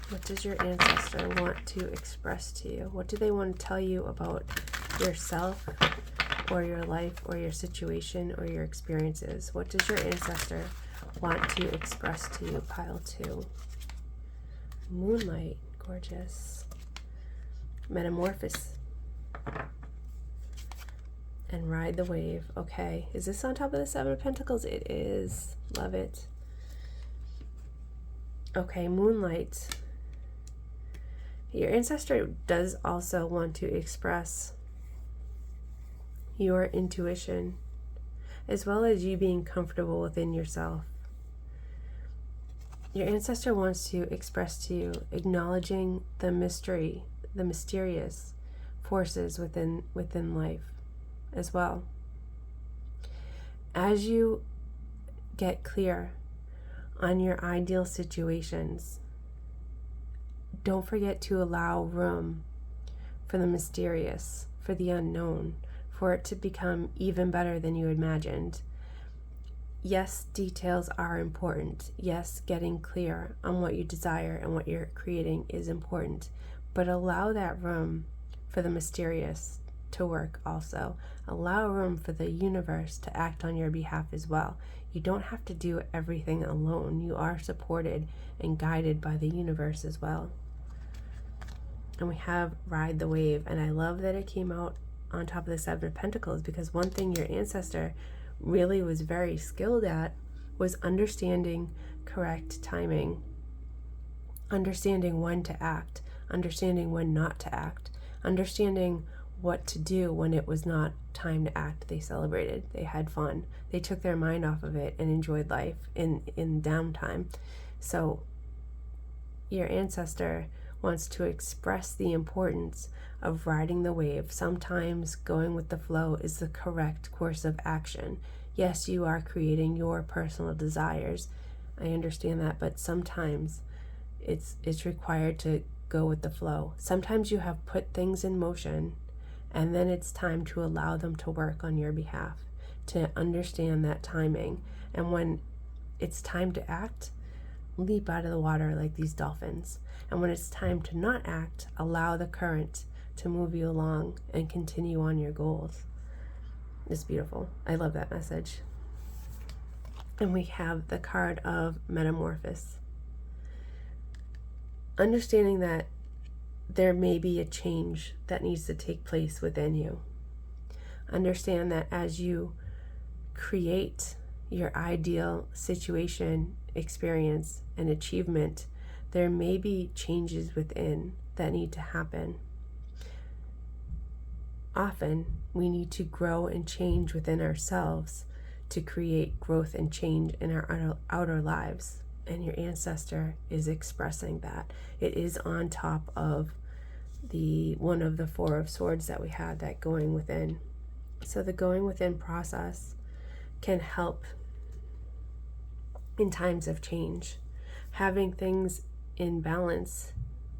A: What does your ancestor want to express to you? What do they want to tell you about yourself or your life or your situation or your experiences? What does your ancestor want to express to you? Pile two. Moonlight, gorgeous. Metamorphosis. And ride the wave. Okay, is this on top of the Seven of Pentacles? It is. Love it. Okay, Moonlight. Your ancestor does also want to express your intuition, as well as you being comfortable within yourself. Your ancestor wants to express to you acknowledging the mystery, the mysterious forces within life as well. As you get clear on your ideal situations, don't forget to allow room for the mysterious, for the unknown, for it to become even better than you imagined. Yes, details are important. Yes, getting clear on what you desire and what you're creating is important. But allow that room for the mysterious to work also. Allow room for the universe to act on your behalf as well. You don't have to do everything alone. You are supported and guided by the universe as well. And we have Ride the Wave. And I love that it came out on top of the Seven of Pentacles, because one thing your ancestor really was very skilled at was understanding correct timing, understanding when to act, understanding when not to act, understanding what to do when it was not time to act. They celebrated, they had fun, they took their mind off of it and enjoyed life in downtime. So your ancestor wants to express the importance of riding the wave. Sometimes going with the flow is the correct course of action. Yes, you are creating your personal desires. I understand that, but sometimes it's required to go with the flow. Sometimes you have put things in motion, and then it's time to allow them to work on your behalf, to understand that timing. And when it's time to act, leap out of the water like these dolphins. And when it's time to not act, allow the current to move you along and continue on your goals. It's beautiful. I love that message. And we have the card of Metamorphosis. Understanding that there may be a change that needs to take place within you. Understand that as you create your ideal situation, experience, and achievement, there may be changes within that need to happen. Often, we need to grow and change within ourselves to create growth and change in our outer lives. And your ancestor is expressing that. It is on top of the one of the Four of Swords that we had, that going within. So the going within process can help in times of change. Having things in balance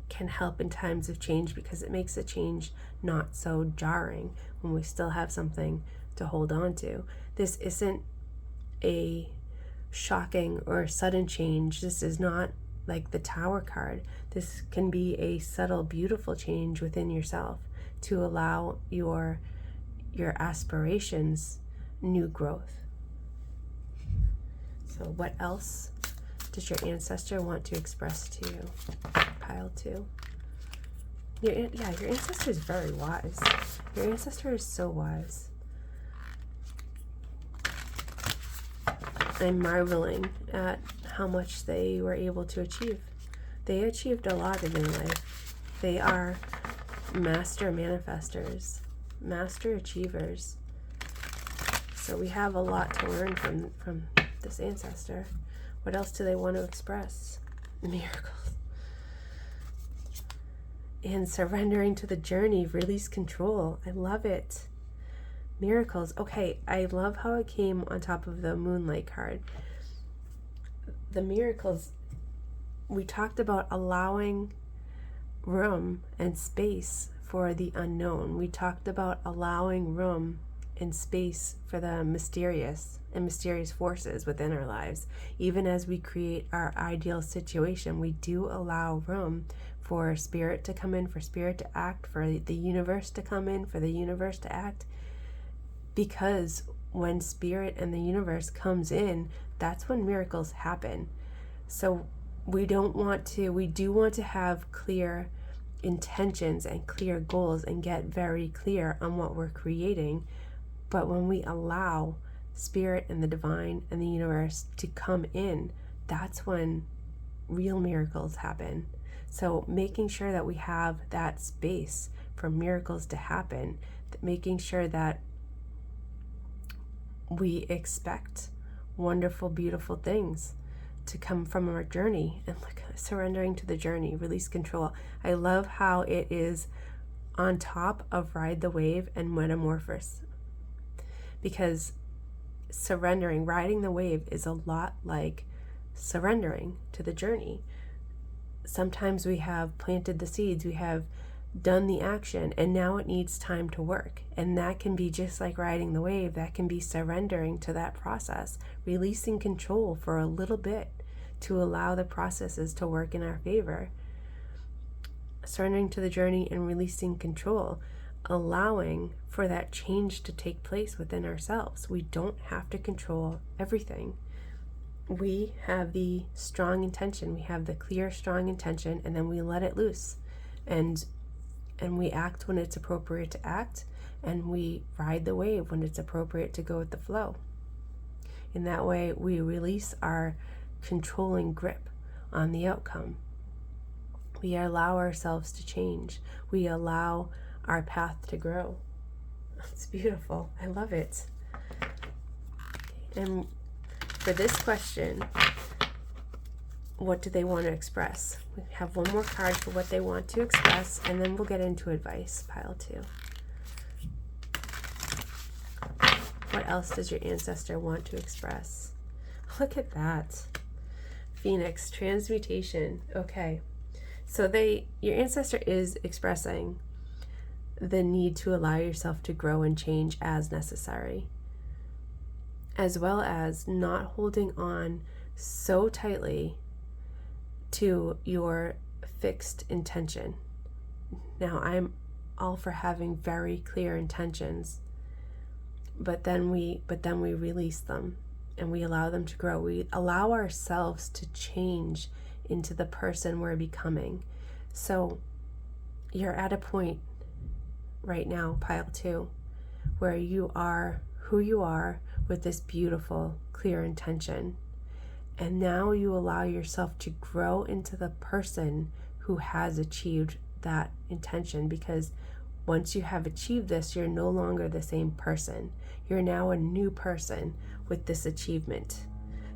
A: can help in times of change, because it makes a change not so jarring when we still have something to hold on to. This isn't a shocking or sudden change. This is not like the Tower card. This can be a subtle, beautiful change within yourself to allow your aspirations new growth. So what else does your ancestor want to express to you? Pile 2. Your ancestor is very wise. Your ancestor is so wise. I'm marveling at how much they were able to achieve. They achieved a lot in their life. They are master manifestors, master achievers. So we have a lot to learn from this ancestor. What else do they want to express? Miracles. And surrendering to the journey, release control. I love it. Miracles. Okay, I love how it came on top of the Moonlight card. The miracles, we talked about allowing room and space for the unknown. We talked about allowing room and space for the mysterious and mysterious forces within our lives. Even as we create our ideal situation, we do allow room for spirit to come in, for spirit to act, for the universe to come in, for the universe to act. Because when spirit and the universe comes in, that's when miracles happen. So we do want to have clear intentions and clear goals and get very clear on what we're creating. But when we allow spirit and the divine and the universe to come in, that's when real miracles happen. So making sure that we have that space for miracles to happen, making sure that we expect wonderful, beautiful things to come from our journey, and surrendering to the journey, release control. I love how it is on top of Ride the Wave and Metamorphosis, because surrendering, riding the wave is a lot like surrendering to the journey. sometimes we have planted the seeds, we have done the action, and now it needs time to work. And that can be just like riding the wave. That can be surrendering to that process, releasing control for a little bit to allow the processes to work in our favor. Surrendering to the journey and releasing control, allowing for that change to take place within ourselves. We don't have to control everything. We have the strong intention, we have the clear, strong intention, and then we let it loose. And we act when it's appropriate to act, and we ride the wave when it's appropriate to go with the flow. In that way, we release our controlling grip on the outcome. We allow ourselves to change. We allow our path to grow. It's beautiful. I love it. And for this question, what do they want to express? We have one more card for what they want to express, and then we'll get into advice, pile 2. What else does your ancestor want to express? Look at that. Phoenix, transmutation. Okay. So your ancestor is expressing the need to allow yourself to grow and change as necessary, as well as not holding on so tightly to your fixed intention. Now, I'm all for having very clear intentions, but then we release them and we allow them to grow. We allow ourselves to change into the person we're becoming. So you're at a point right now, pile 2, where you are who you are with this beautiful, clear intention. And now you allow yourself to grow into the person who has achieved that intention, because once you have achieved this, you're no longer the same person. You're now a new person with this achievement.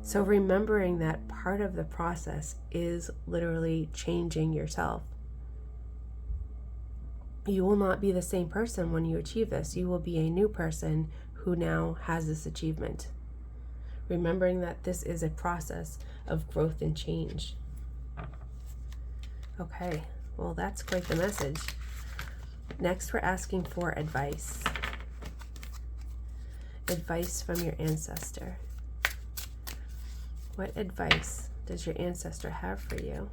A: So remembering that part of the process is literally changing yourself. You will not be the same person when you achieve this. You will be a new person who now has this achievement. Remembering that this is a process of growth and change. Okay, well, that's quite the message. Next, we're asking for advice. Advice from your ancestor. What advice does your ancestor have for you?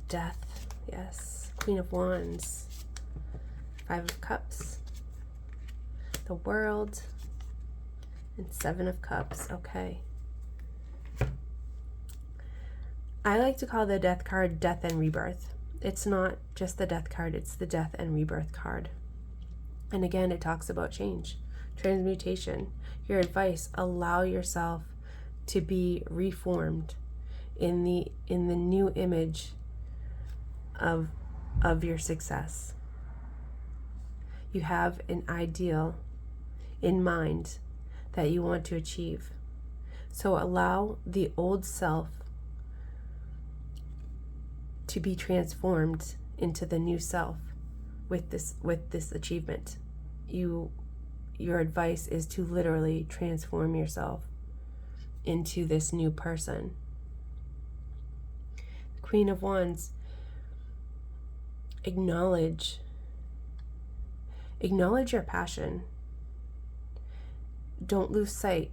A: Death, yes. Queen of Wands. 5 of Cups. The World. And 7 of Cups. Okay. I like to call the Death card Death and Rebirth. It's not just the Death card, it's the Death and Rebirth card. And again, it talks about change, transmutation. Your advice, allow yourself to be reformed in the new image of your success. You have an ideal in mind that you want to achieve. So allow the old self to be transformed into the new self with this achievement. Your advice is to literally transform yourself into this new person. Queen of Wands, acknowledge your passion. Don't lose sight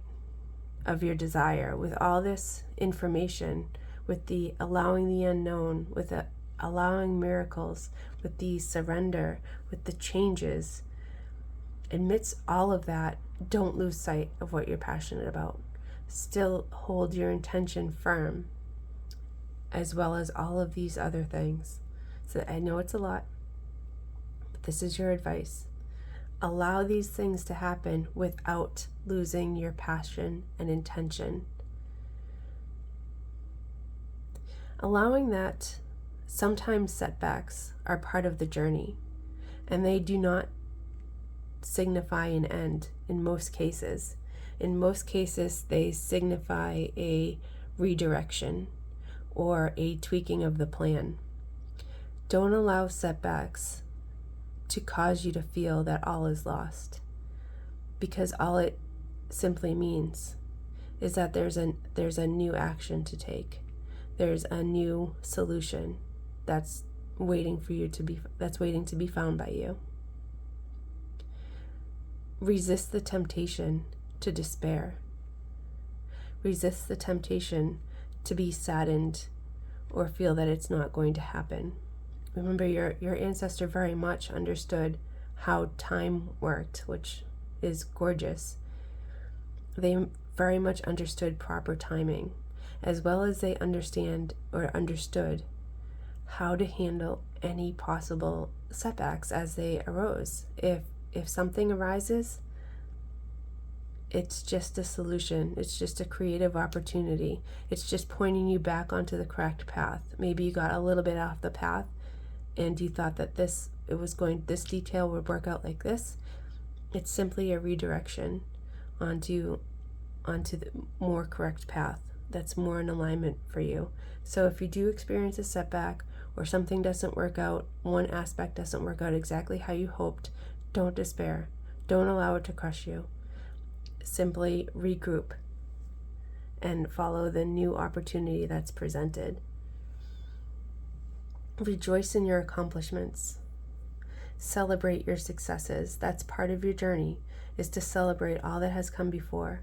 A: of your desire. With all this information, with the allowing the unknown, with the allowing miracles, with the surrender, with the changes, amidst all of that, don't lose sight of what you're passionate about. Still hold your intention firm, as well as all of these other things. So I know it's a lot, but this is your advice. Allow these things to happen without losing your passion and intention. Allowing that sometimes setbacks are part of the journey, and they do not signify an end in most cases. In most cases, they signify a redirection or a tweaking of the plan. Don't allow setbacks to cause you to feel that all is lost, because all it simply means is that there's a new action to take. There's a new solution that's waiting to be found by you. Resist the temptation to despair. Resist the temptation to be saddened or feel that it's not going to happen. Remember, your ancestor very much understood how time worked, which is gorgeous. They very much understood proper timing, as well as they understood how to handle any possible setbacks as they arose. If something arises, it's just a solution. It's just a creative opportunity. It's just pointing you back onto the correct path. Maybe you got a little bit off the path and you thought that this detail would work out like this. It's simply a redirection onto the more correct path that's more in alignment for you. So if you do experience a setback or something doesn't work out, one aspect doesn't work out exactly how you hoped, don't despair. Don't allow it to crush you. Simply regroup and follow the new opportunity that's presented. Rejoice in your accomplishments. Celebrate your successes. That's part of your journey, is to celebrate all that has come before.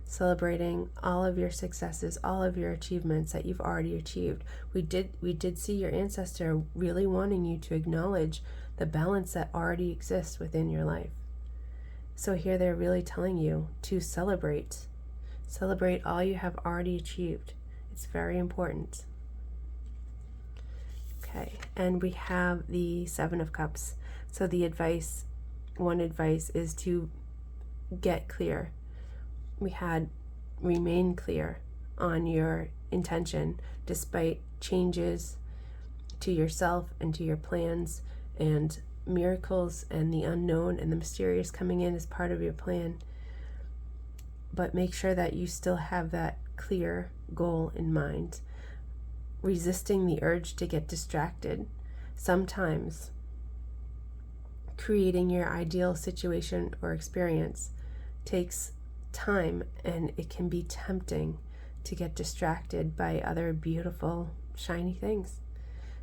A: Celebrating all of your successes, all of your achievements that you've already achieved. We did see your ancestor really wanting you to acknowledge the balance that already exists within your life. So here they're really telling you to celebrate all you have already achieved. It's very important. Okay, and we have the Seven of Cups. So one advice is to get clear. We had remain clear on your intention despite changes to yourself and to your plans and miracles and the unknown and the mysterious coming in as part of your plan. But make sure that you still have that clear goal in mind. Resisting the urge to get distracted. Sometimes creating your ideal situation or experience takes time, and it can be tempting to get distracted by other beautiful, shiny things.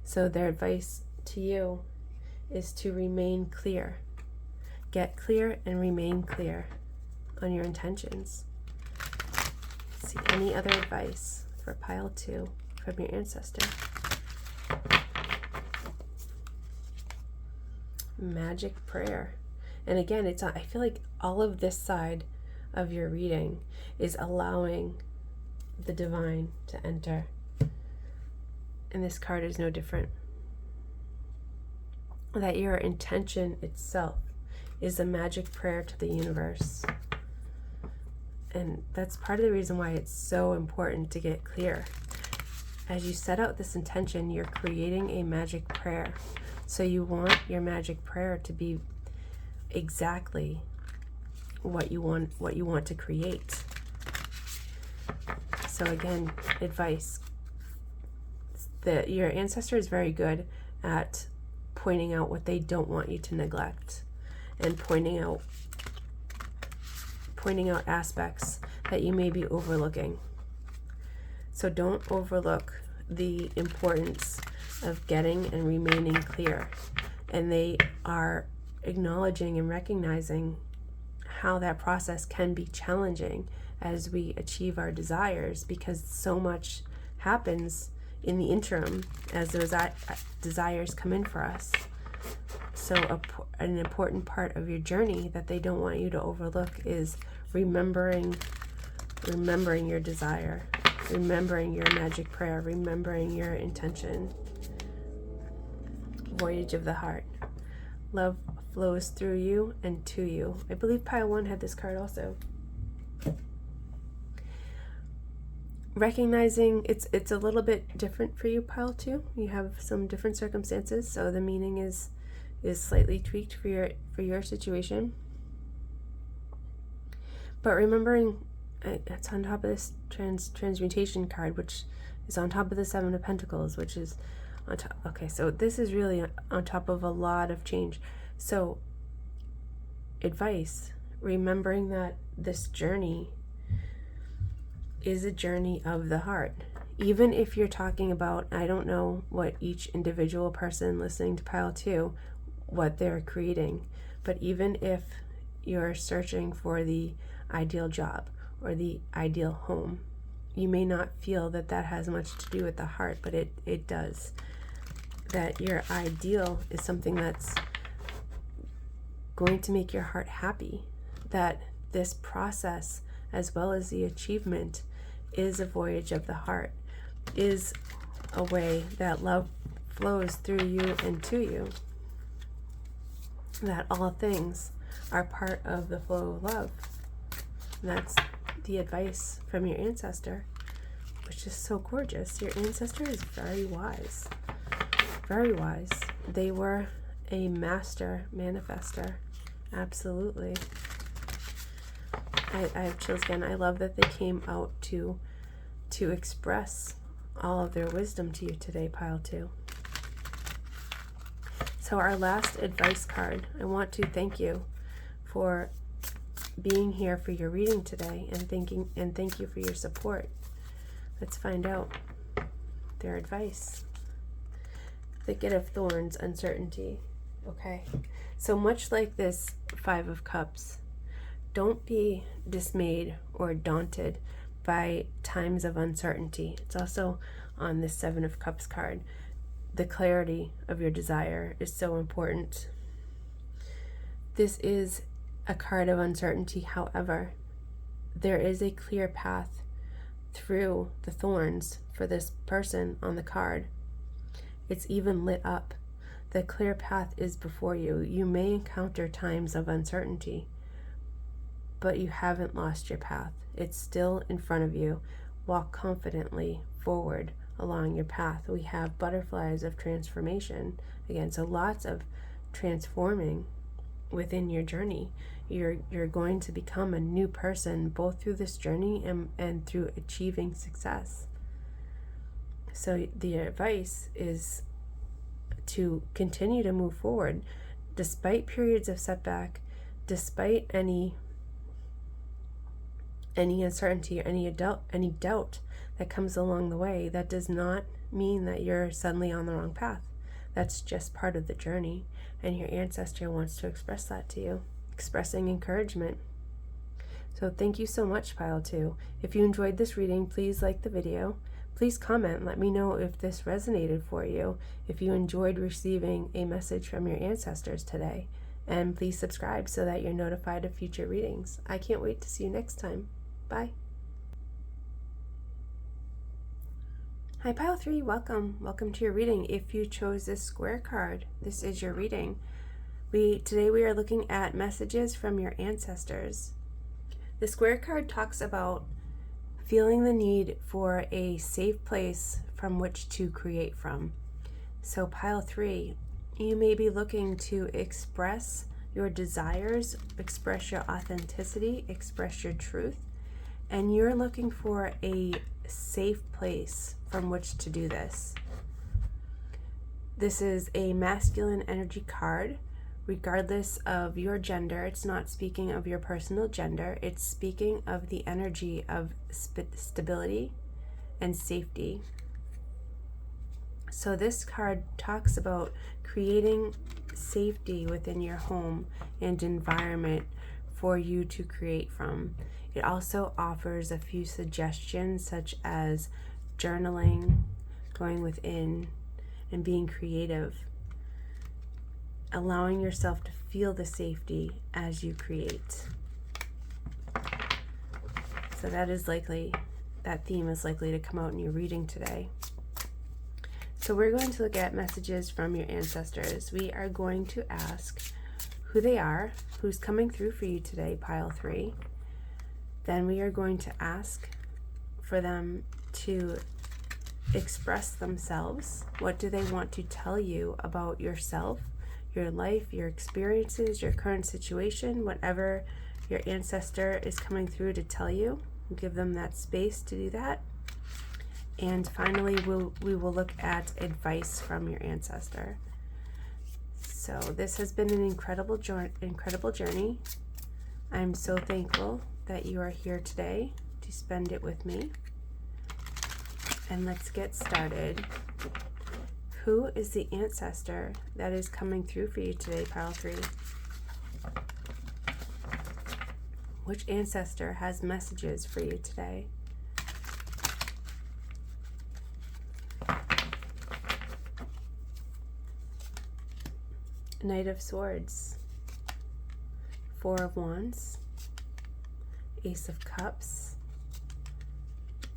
A: So their advice to you is to remain clear. Get clear and remain clear on your intentions. Let's see any other advice for pile 2 from your ancestor. Magic prayer. And again, I feel like all of this side of your reading is allowing the divine to enter. And this card is no different. That your intention itself is a magic prayer to the universe. And that's part of the reason why it's so important to get clear. As you set out this intention, you're creating a magic prayer. So you want your magic prayer to be exactly what you want to create. So again, advice. Your ancestor is very good at pointing out what they don't want you to neglect, and pointing out aspects that you may be overlooking. So don't overlook the importance of getting and remaining clear. And they are acknowledging and recognizing how that process can be challenging as we achieve our desires, because so much happens in the interim as those desires come in for us. So an important part of your journey that they don't want you to overlook is remembering your desire, remembering your magic prayer, remembering your intention. Voyage of the heart. Love flows through you and to you. I believe pile 1 had this card also. Recognizing it's a little bit different for you, pile 2. You have some different circumstances, so the meaning is slightly tweaked for your situation. But remembering, it's on top of this transmutation card, which is on top of the 7 of Pentacles, which is on top. Okay, so this is really on top of a lot of change. So advice, remembering that this journey is a journey of the heart. Even if you're talking about, I don't know what each individual person listening to Pile 2, what they're creating, but even if you're searching for the ideal job or the ideal home, you may not feel that that has much to do with the heart, but it does. That your ideal is something that's going to make your heart happy. That this process, as well as the achievement, is a voyage of the heart, is a way that love flows through you and to you. That all things are part of the flow of love. And that's the advice from your ancestor, which is so gorgeous. Your ancestor is very wise. Very wise. They were a master manifester. Absolutely. I have chills again. I love that they came out to express all of their wisdom to you today, Pile 2. So our last advice card, I want to thank you for being here for your reading today, and thank you for your support. Let's find out their advice. Thicket of Thorns, uncertainty. Okay, so much like this Five of Cups, don't be dismayed or daunted by times of uncertainty. It's also on this Seven of Cups card. The clarity of your desire is so important. This is a card of uncertainty. However, there is a clear path through the thorns for this person on the card. It's even lit up. The clear path is before you. You may encounter times of uncertainty, but you haven't lost your path. It's still in front of you. Walk confidently forward along your path. We have butterflies of transformation again, so lots of transforming within your journey. You're going to become a new person both through this journey and through achieving success. So the advice is to continue to move forward despite periods of setback, despite any uncertainty or any doubt that comes along the way. That does not mean that you're suddenly on the wrong path. That's just part of the journey, and your ancestor wants to express that to you, expressing encouragement. So thank you so much, Pile 2. If you enjoyed this reading, please like the video. Please comment and let me know if this resonated for you, if you enjoyed receiving a message from your ancestors today. And please subscribe so that you're notified of future readings. I can't wait to see you next time. Bye. Hi, Pile 3. Welcome. Welcome to your reading. If you chose this square card, this is your reading. Today we are looking at messages from your ancestors. The square card talks about feeling the need for a safe place from which to create from. So Pile 3, you may be looking to express your desires, express your authenticity, express your truth, and you're looking for a safe place from which to do this. This is a masculine energy card. Regardless of your gender, it's not speaking of your personal gender, it's speaking of the energy of stability and safety. So this card talks about creating safety within your home and environment for you to create from. It also offers a few suggestions such as journaling, going within, and being creative, allowing yourself to feel the safety as you create. So that theme is likely to come out in your reading today. So we're going to look at messages from your ancestors. We are going to ask who they are, who's coming through for you today, Pile 3. Then we are going to ask for them to express themselves. What do they want to tell you about yourself, your life, your experiences, your current situation, whatever your ancestor is coming through to tell you? Give them that space to do that. And finally, we will look at advice from your ancestor. So this has been an incredible journey. I'm so thankful that you are here today to to spend it with me. And let's get started. Who is the ancestor that is coming through for you today, pile 3? Which ancestor has messages for you today? Knight of Swords, 4 of Wands, Ace of Cups,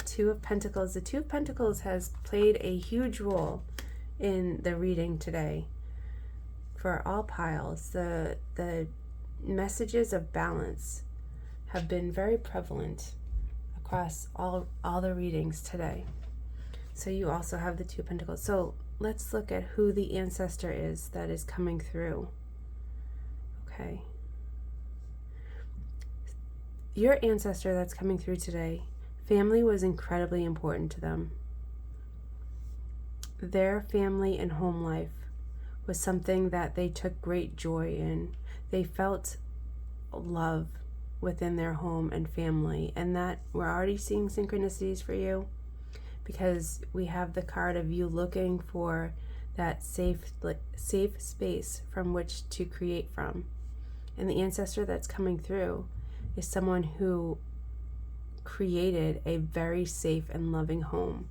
A: 2 of Pentacles. The 2 of Pentacles has played a huge role in the reading today for all piles. The messages of balance have been very prevalent across all the readings today. So you also have the 2 of Pentacles. So let's look at who the ancestor is that is coming through. Okay. Your ancestor that's coming through today, family was incredibly important to them. Their family and home life was something that they took great joy in. They felt love within their home and family, and that we're already seeing synchronicities for you, because we have the card of you looking for that safe space from which to create from. And the ancestor that's coming through is someone who created a very safe and loving home.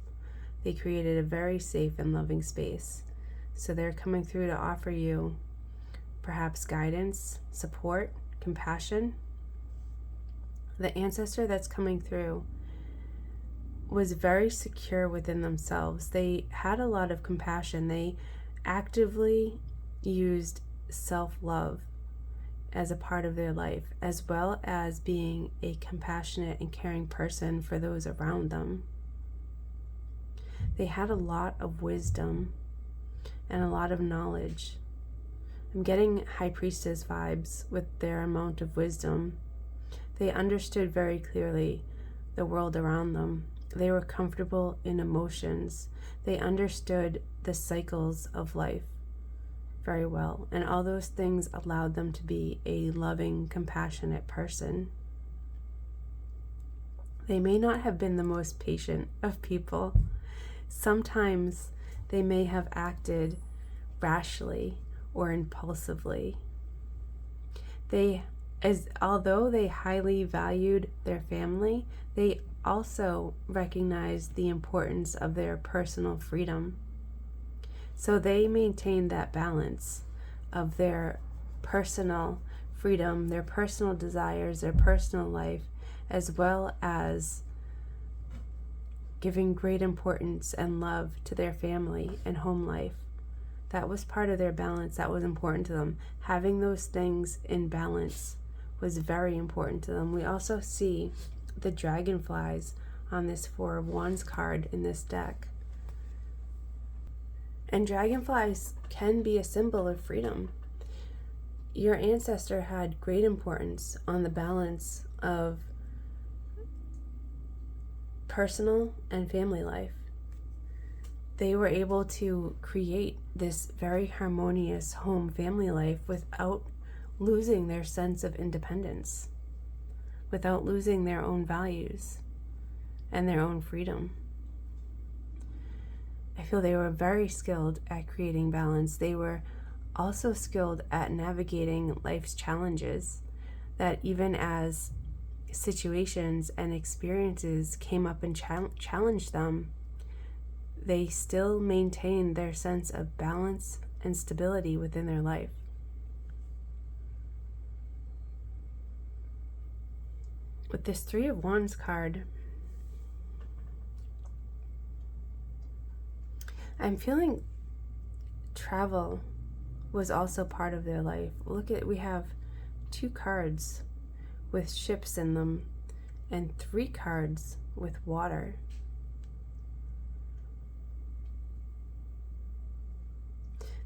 A: They created a very safe and loving space. So they're coming through to offer you perhaps guidance, support, compassion. The ancestor that's coming through was very secure within themselves. They had a lot of compassion. They actively used self-love as a part of their life, as well as being a compassionate and caring person for those around them. They had a lot of wisdom and a lot of knowledge. I'm getting High Priestess vibes with their amount of wisdom. They understood very clearly the world around them. They were comfortable in emotions. They understood the cycles of life very well. And all those things allowed them to be a loving, compassionate person. They may not have been the most patient of people. Sometimes they may have acted rashly or impulsively. Although they highly valued their family, they also recognized the importance of their personal freedom. So they maintained that balance of their personal freedom, their personal desires, their personal life, as well as giving great importance and love to their family and home life. That was part of their balance. That was important to them. Having those things in balance was very important to them. We also see the dragonflies on this 4 of Wands card in this deck. And dragonflies can be a symbol of freedom. Your ancestor had great importance on the balance of personal and family life. They were able to create this very harmonious home family life without losing their sense of independence, without losing their own values and their own freedom. I feel they were very skilled at creating balance. They were also skilled at navigating life's challenges, that even as situations and experiences came up and challenged them, they still maintained their sense of balance and stability within their life. With this 3 of Wands card, I'm feeling travel was also part of their life. Look at, we have 2 cards with ships in them and 3 cards with water.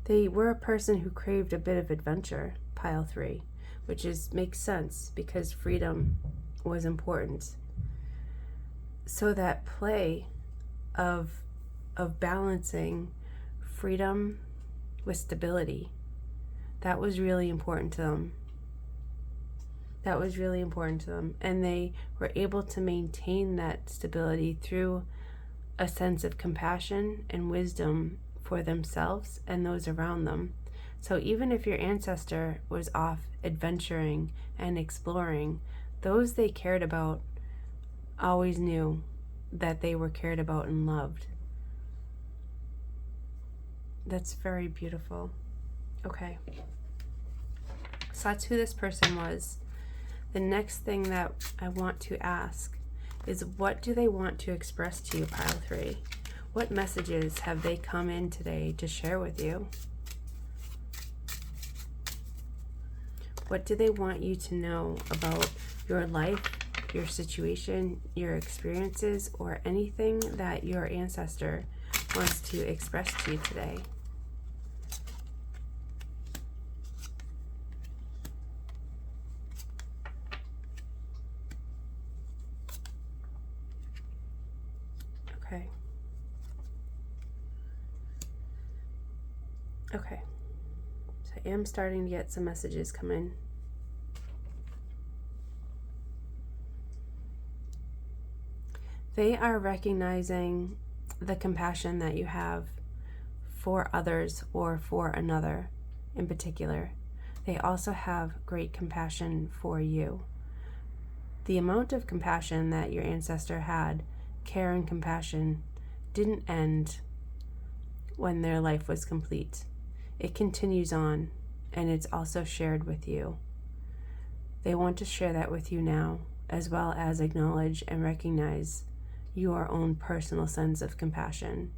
A: They were a person who craved a bit of adventure, pile 3, which makes sense because freedom was important. So that play of balancing freedom with stability, that was really important to them. That was really important to them. And they were able to maintain that stability through a sense of compassion and wisdom for themselves and those around them. So even if your ancestor was off adventuring and exploring, those they cared about always knew that they were cared about and loved. That's very beautiful. Okay. So that's who this person was. The next thing that I want to ask is, what do they want to express to you, pile 3? What messages have they come in today to share with you? What do they want you to know about your life, your situation, your experiences, or anything that your ancestor wants to express to you today? Okay. Okay. So I am starting to get some messages come in. They are recognizing the compassion that you have for others or for another in particular. They also have great compassion for you. The amount of compassion that your ancestor had, care and compassion, didn't end when their life was complete. It continues on, and it's also shared with you. They want to share that with you now, as well as acknowledge and recognize your own personal sense of compassion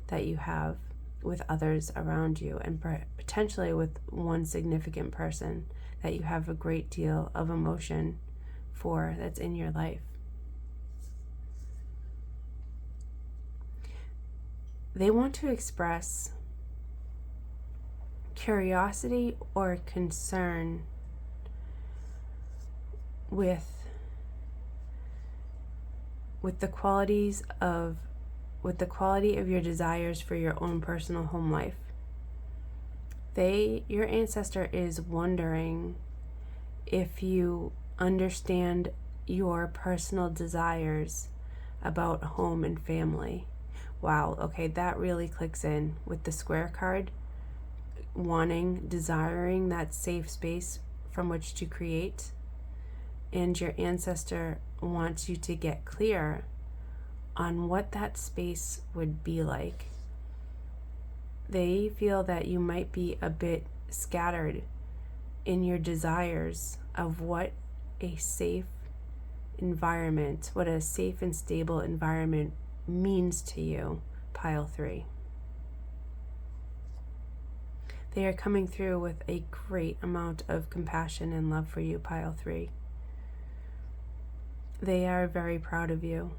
A: that you have with others around you, and potentially with one significant person that you have a great deal of emotion for that's in your life. They want to express curiosity or concern with the quality of your desires for your own personal home life. Your ancestor is wondering if you understand your personal desires about home and family. Wow, okay, that really clicks in with the square card. Desiring that safe space from which to create. And your ancestor wants you to get clear on what that space would be like. They feel that you might be a bit scattered in your desires of what a safe environment, what a safe and stable environment means to you, pile 3. They are coming through with a great amount of compassion and love for you, pile 3. They are very proud of you.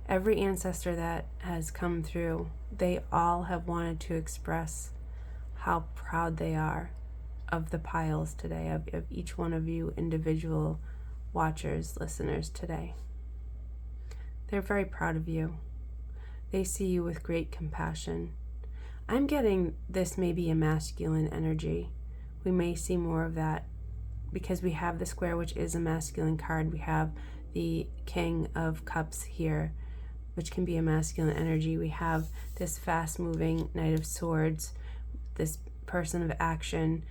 A: Every ancestor that has come through, they all have wanted to express how proud they are of the piles today, of each one of you individual watchers, listeners today. They're very proud of you. They see you with great compassion. I'm getting this may be a masculine energy. We may see more of that because we have the square, which is a masculine card. We have the King of Cups here, which can be a masculine energy. We have this fast-moving Knight of Swords, this person of action,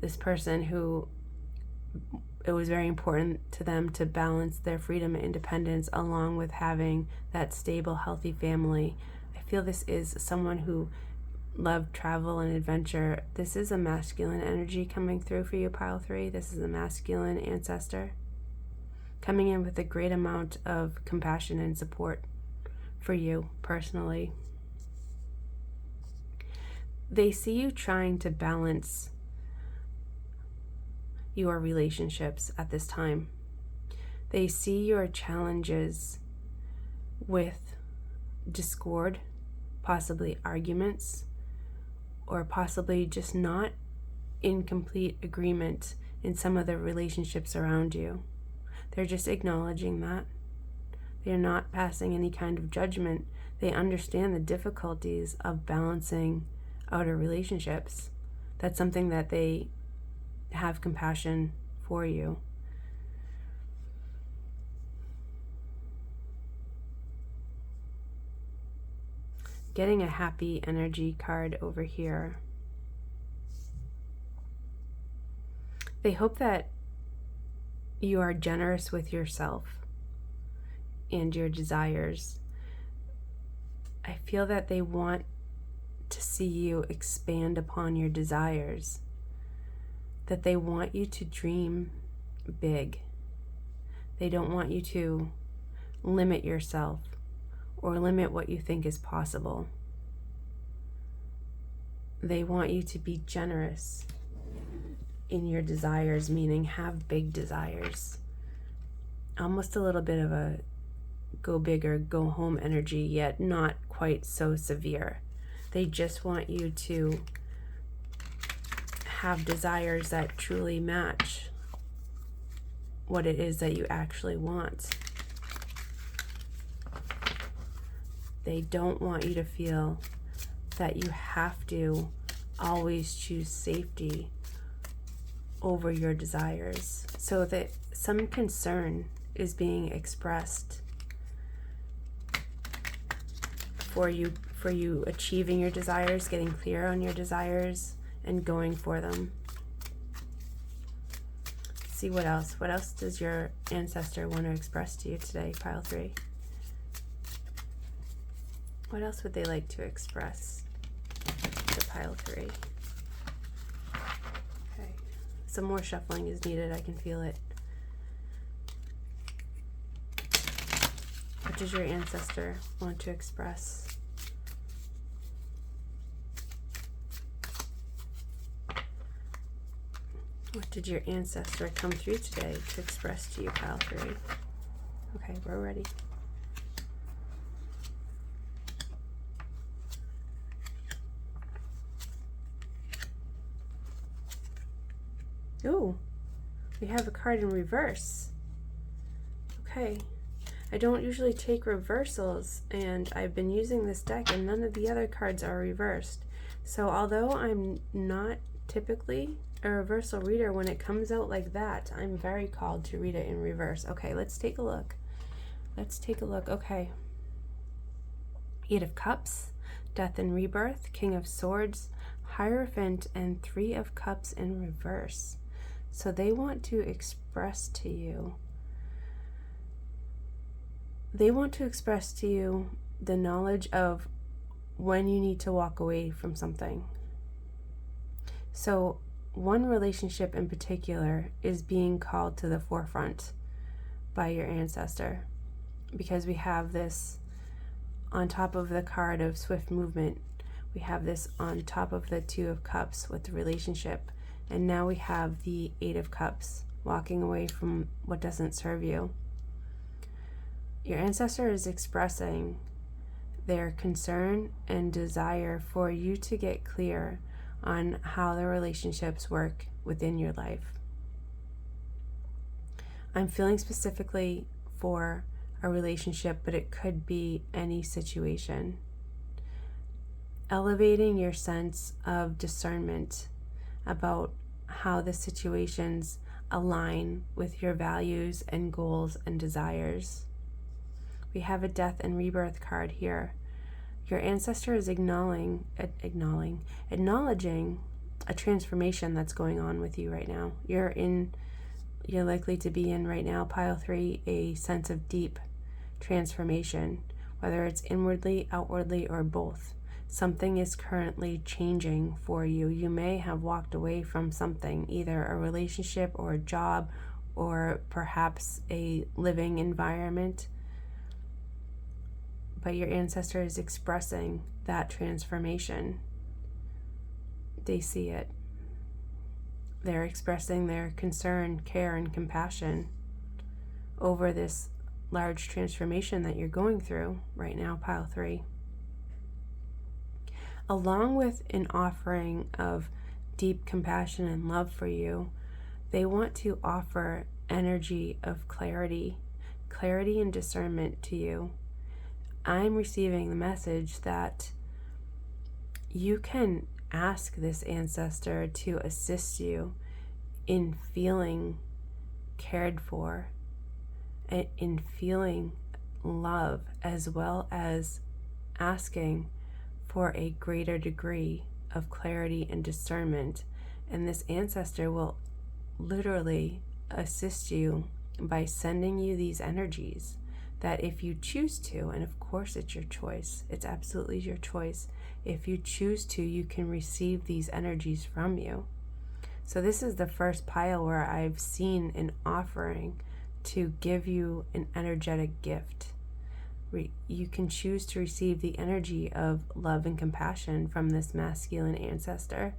A: this person who it was very important to them to balance their freedom and independence along with having that stable, healthy family. I feel this is someone who loved travel and adventure. This is a masculine energy coming through for you, pile 3. This is a masculine ancestor coming in with a great amount of compassion and support for you personally. They see you trying to balance your relationships at this time. They see your challenges with discord, possibly arguments, or possibly just not in complete agreement in some of the relationships around you. They're just acknowledging that. They're not passing any kind of judgment. They understand the difficulties of balancing outer relationships. That's something that they have compassion for you. getting a happy energy card over here. They hope that you are generous with yourself and your desires. I feel that they want to see you expand upon your desires, that they want you to dream big. They don't want you to limit yourself or limit what you think is possible. They want you to be generous in your desires, meaning have big desires. Almost a little bit of a go big or go home energy, yet not quite so severe. They just want you to have desires that truly match what it is that you actually want. They don't want you to feel that you have to always choose safety over your desires, so that some concern is being expressed for you achieving your desires, getting clear on your desires, and going for them. Let's see what else. What else does your ancestor want to express to you today, pile 3? What else would they like to express to pile 3? Okay. Some more shuffling is needed. I can feel it. What does your ancestor want to express? What did your ancestor come through today to express to you, pile 3? Okay, we're ready. Ooh, we have a card in reverse. Okay. I don't usually take reversals, and I've been using this deck and none of the other cards are reversed. So although I'm not typically a reversal reader, when it comes out like that, I'm very called to read it in reverse. Okay, let's take a look. Let's take a look. Okay. 8 of Cups, Death and Rebirth, King of Swords, Hierophant, and 3 of Cups in reverse. So they want to express to you, the knowledge of when you need to walk away from something. So one relationship in particular is being called to the forefront by your ancestor, because we have this on top of the card of swift movement. We have this on top of the 2 of Cups with the relationship. And now we have the 8 of Cups, walking away from what doesn't serve you. Your ancestor is expressing their concern and desire for you to get clear on how the relationships work within your life. I'm feeling specifically for a relationship, but it could be any situation. Elevating your sense of discernment about how the situations align with your values and goals and desires. We have a Death and Rebirth card here. Your ancestor is acknowledging a transformation that's going on with you right now. You're likely to be in right now, pile 3, a sense of deep transformation, whether it's inwardly, outwardly, or both. Something is currently changing for you. You may have walked away from something, either a relationship or a job, or perhaps a living environment. But your ancestor is expressing that transformation. They see it. They're expressing their concern, care, and compassion over this large transformation that you're going through right now, pile 3. Along with an offering of deep compassion and love for you, they want to offer energy of clarity and discernment to you. I'm receiving the message that you can ask this ancestor to assist you in feeling cared for, in feeling love, as well as asking for a greater degree of clarity and discernment. And this ancestor will literally assist you by sending you these energies that if you choose to, and of course it's your choice, it's absolutely your choice. If you choose to, you can receive these energies from you. So this is the first pile where I've seen an offering to give you an energetic gift. You can choose to receive the energy of love and compassion from this masculine ancestor,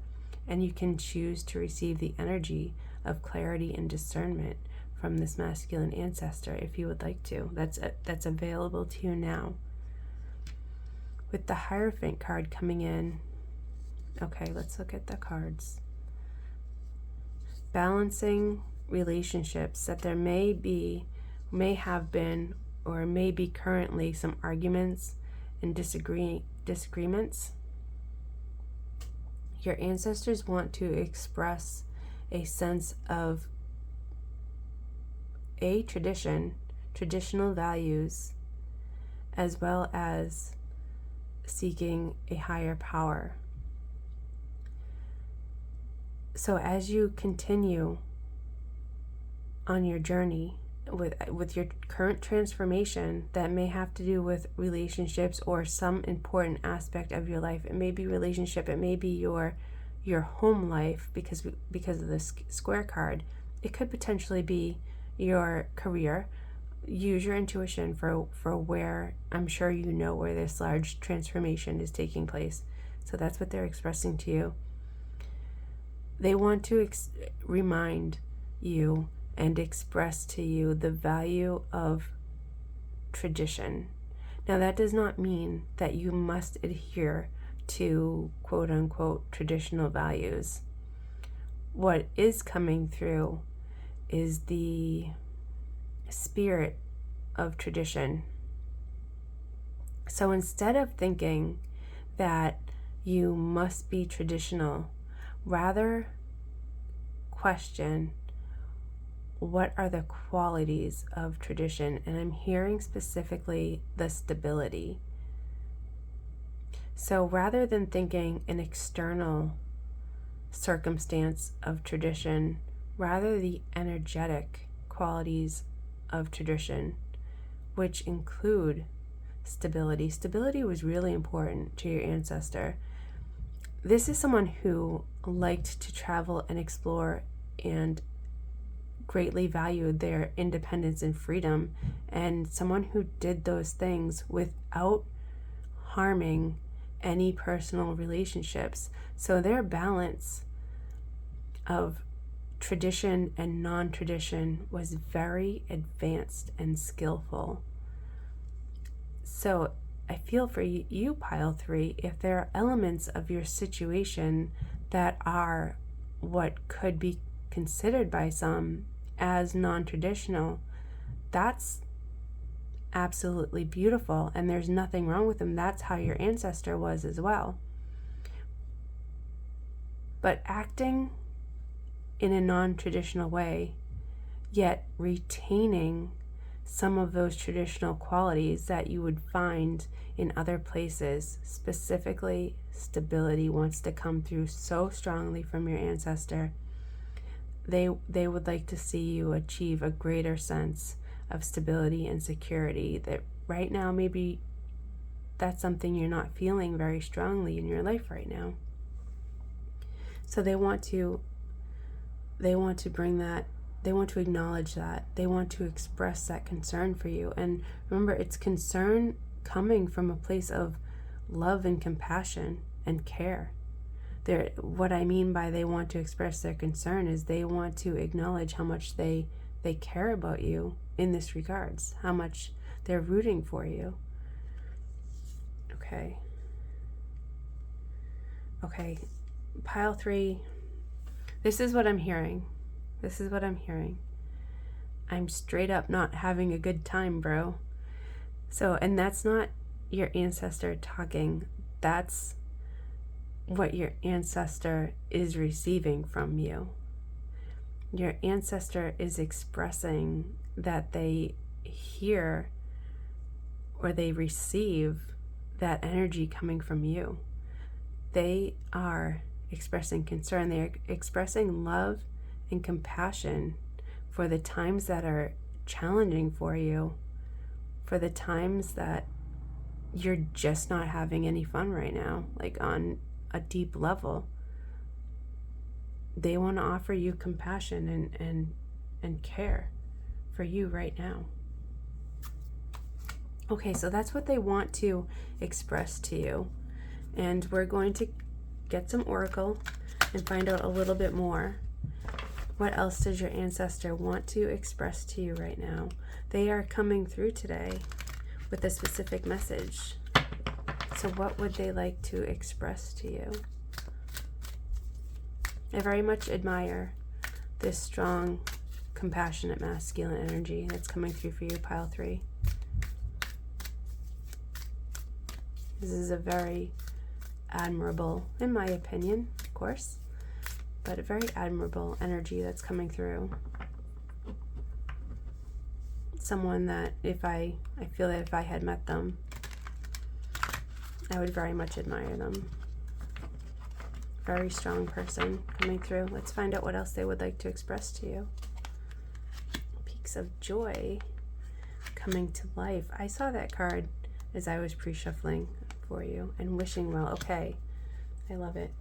A: and you can choose to receive the energy of clarity and discernment from this masculine ancestor if you would like to. That's available to you now. With the Hierophant card coming in, okay, let's look at the cards. Balancing relationships, that there may have been, or may be currently some arguments and disagreements. Your ancestors want to express a sense of traditional values, as well as seeking a higher power. So as you continue on your journey with your current transformation that may have to do with relationships or some important aspect of your life, it may be relationship, it may be your home life, because of this square card, it could potentially be your career. Use your intuition for where, I'm sure you know where this large transformation is taking place. So that's what they're expressing to you. They want to remind you and express to you the value of tradition. Now, that does not mean that you must adhere to quote unquote traditional values. What is coming through is the spirit of tradition. So instead of thinking that you must be traditional, rather question, what are the qualities of tradition? And I'm hearing specifically the stability. So rather than thinking an external circumstance of tradition, rather the energetic qualities of tradition, which include stability. Stability was really important to your ancestor. This is someone who liked to travel and explore and greatly valued their independence and freedom, and someone who did those things without harming any personal relationships. So their balance of tradition and non-tradition was very advanced and skillful. So I feel for you, pile 3, if there are elements of your situation that are what could be considered by some as non-traditional, that's absolutely beautiful, and there's nothing wrong with them. That's how your ancestor was as well. But acting in a non-traditional way, yet retaining some of those traditional qualities that you would find in other places, specifically stability wants to come through so strongly from your ancestor. They would like to see you achieve a greater sense of stability and security, that right now maybe that's something you're not feeling very strongly in your life right now. So they want to bring that, they want to acknowledge that, they want to express that concern for you. And remember, it's concern coming from a place of love and compassion and care. What I mean by they want to express their concern is they want to acknowledge how much they care about you in this regards, how much they're rooting for you. Okay, pile 3, this is what I'm hearing. I'm straight up not having a good time, bro. So, and that's not your ancestor talking, that's what your ancestor is receiving from you. Your ancestor is expressing that they hear or they receive that energy coming from you. They are expressing concern. They're expressing love and compassion for the times that are challenging for you, for the times that you're just not having any fun right now, like on a deep level. They want to offer you compassion and care for you right now. Okay, so that's what they want to express to you. And we're going to get some oracle and find out a little bit more. What else does your ancestor want to express to you right now? They are coming through today with a specific message. So what would they like to express to you? I very much admire this strong, compassionate, masculine energy that's coming through for you, pile 3. This is a very admirable, in my opinion, of course, but a very admirable energy that's coming through. Someone that I feel that if I had met them, I would very much admire them. Very strong person coming through. Let's find out what else they would like to express to you. Peaks of joy coming to life. I saw that card as I was pre-shuffling for you and wishing well. Okay, I love it.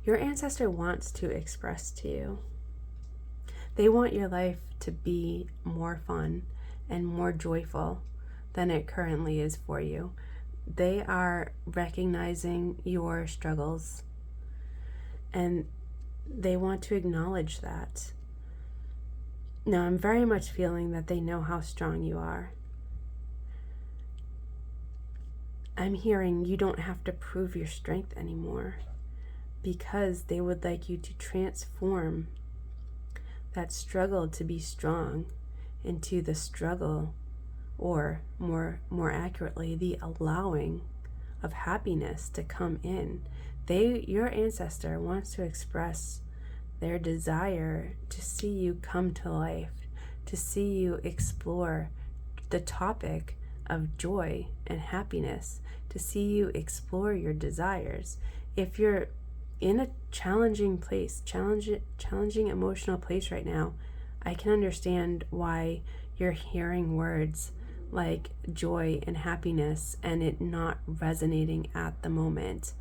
A: Your ancestor wants to express to you. They want your life to be more fun and more joyful than it currently is for you. They are recognizing your struggles and they want to acknowledge that. Now, I'm very much feeling that they know how strong you are. I'm hearing you don't have to prove your strength anymore, because they would like you to transform that struggle to be strong into the struggle, or more accurately, the allowing of happiness to come in. Your ancestor wants to express their desire to see you come to life, to see you explore the topic of joy and happiness, to see you explore your desires. If you're in a challenging place, challenging emotional place right now, I can understand why you're hearing words like joy and happiness and it not resonating at the moment.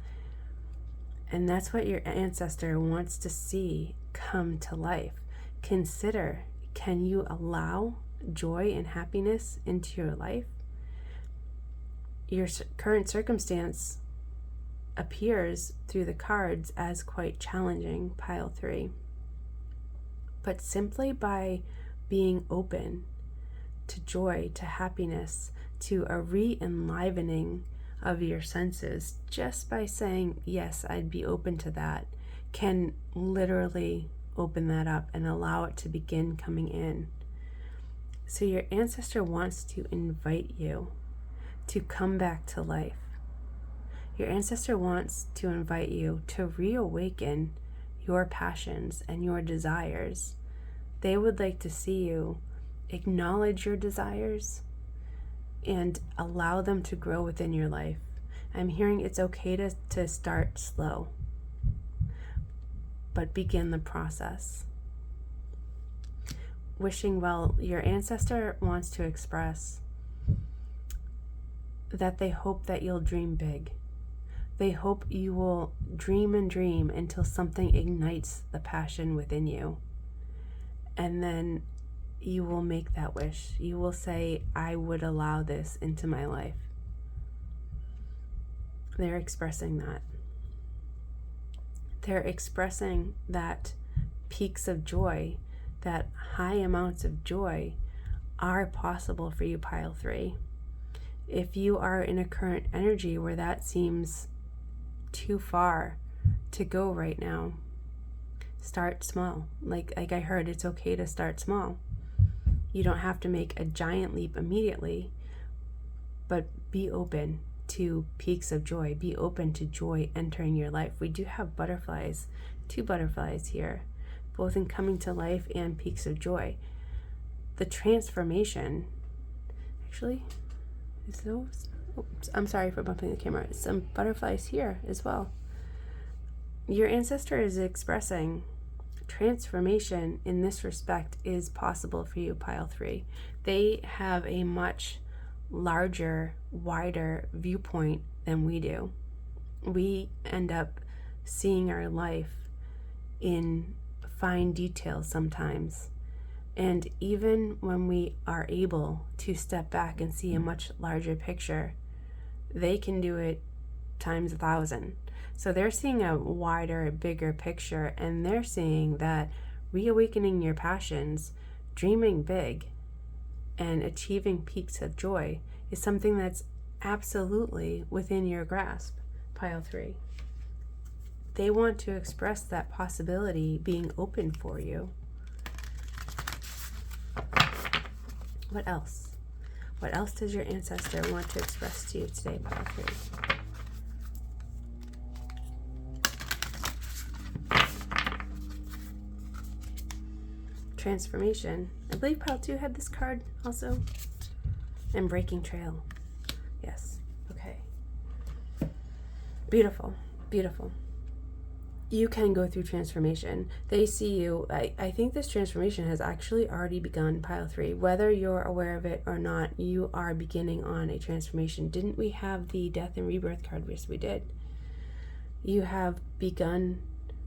A: And that's what your ancestor wants to see come to life. Consider, can you allow joy and happiness into your life? Your current circumstance appears through the cards as quite challenging, pile 3. But simply by being open to joy, to happiness, to a re-enlivening of your senses, just by saying, yes, I'd be open to that, can literally open that up and allow it to begin coming in. So your ancestor wants to invite you to come back to life. Your ancestor wants to invite you to reawaken your passions and your desires. They would like to see you acknowledge your desires and allow them to grow within your life. I'm hearing it's okay to start slow, but begin the process. Wishing well, your ancestor wants to express that they hope that you'll dream big. They hope you will dream and dream until something ignites the passion within you. And then you will make that wish. You will say, I would allow this into my life. They're expressing that. They're expressing that peaks of joy, that high amounts of joy are possible for you, pile 3. If you are in a current energy where that seems too far to go right now, start small. Like I heard, it's okay to start small. You don't have to make a giant leap immediately, but be open to peaks of joy. Be open to joy entering your life. We do have butterflies, 2 butterflies here, both in coming to life and peaks of joy. The transformation, actually, Is those? Oops, I'm sorry for bumping the camera. Some butterflies here as well. Your ancestor is expressing transformation in this respect is possible for you, pile 3. They have a much larger, wider viewpoint than we do. We end up seeing our life in fine detail sometimes. And even when we are able to step back and see a much larger picture, they can do it times 1,000. So they're seeing a wider, bigger picture, and they're seeing that reawakening your passions, dreaming big, and achieving peaks of joy is something that's absolutely within your grasp, pile 3. They want to express that possibility being open for you. What else? What else does your ancestor want to express to you today, pile 3? Transformation. I believe pile 2 had this card also. And breaking trail. Yes. Okay. Beautiful. Beautiful. You can go through transformation. They see you. I think this transformation has actually already begun, pile 3. Whether you're aware of it or not, you are beginning on a transformation. Didn't we have the death and rebirth card? Yes, we did. You have begun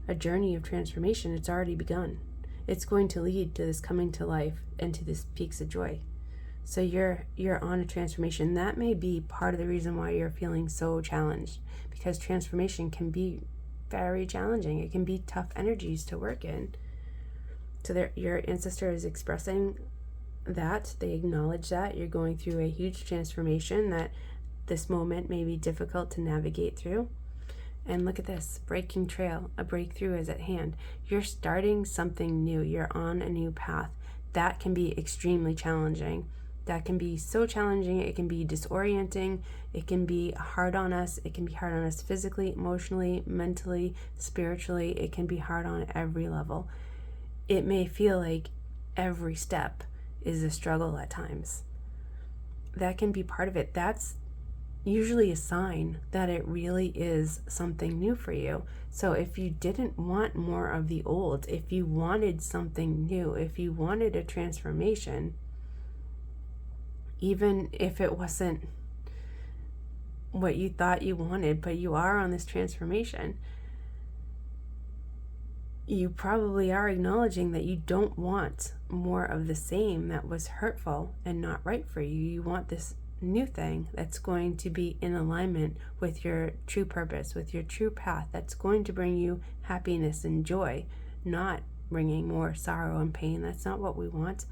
A: a journey of transformation. It's already begun. It's going to lead to this coming to life and to this peaks of joy. So you're on a transformation. That may be part of the reason why you're feeling so challenged, because transformation can be very challenging. It can be tough energies to work in. So your ancestor is expressing that. They acknowledge that you're going through a huge transformation, that this moment may be difficult to navigate through. And look at this, breaking trail. A breakthrough is at hand. You're starting something new. You're on a new path. That can be extremely challenging. That can be so challenging. It can be disorienting. It can be hard on us. It can be hard on us physically, emotionally, mentally, spiritually. It can be hard on every level. It may feel like every step is a struggle at times. That can be part of it. That's usually a sign that it really is something new for you. So if you didn't want more of the old, if you wanted something new, if you wanted a transformation, even if it wasn't what you thought you wanted, but you are on this transformation, you probably are acknowledging that you don't want more of the same that was hurtful and not right for you. You want this new thing that's going to be in alignment with your true purpose, with your true path, that's going to bring you happiness and joy, not bringing more sorrow and pain. That's not what we want.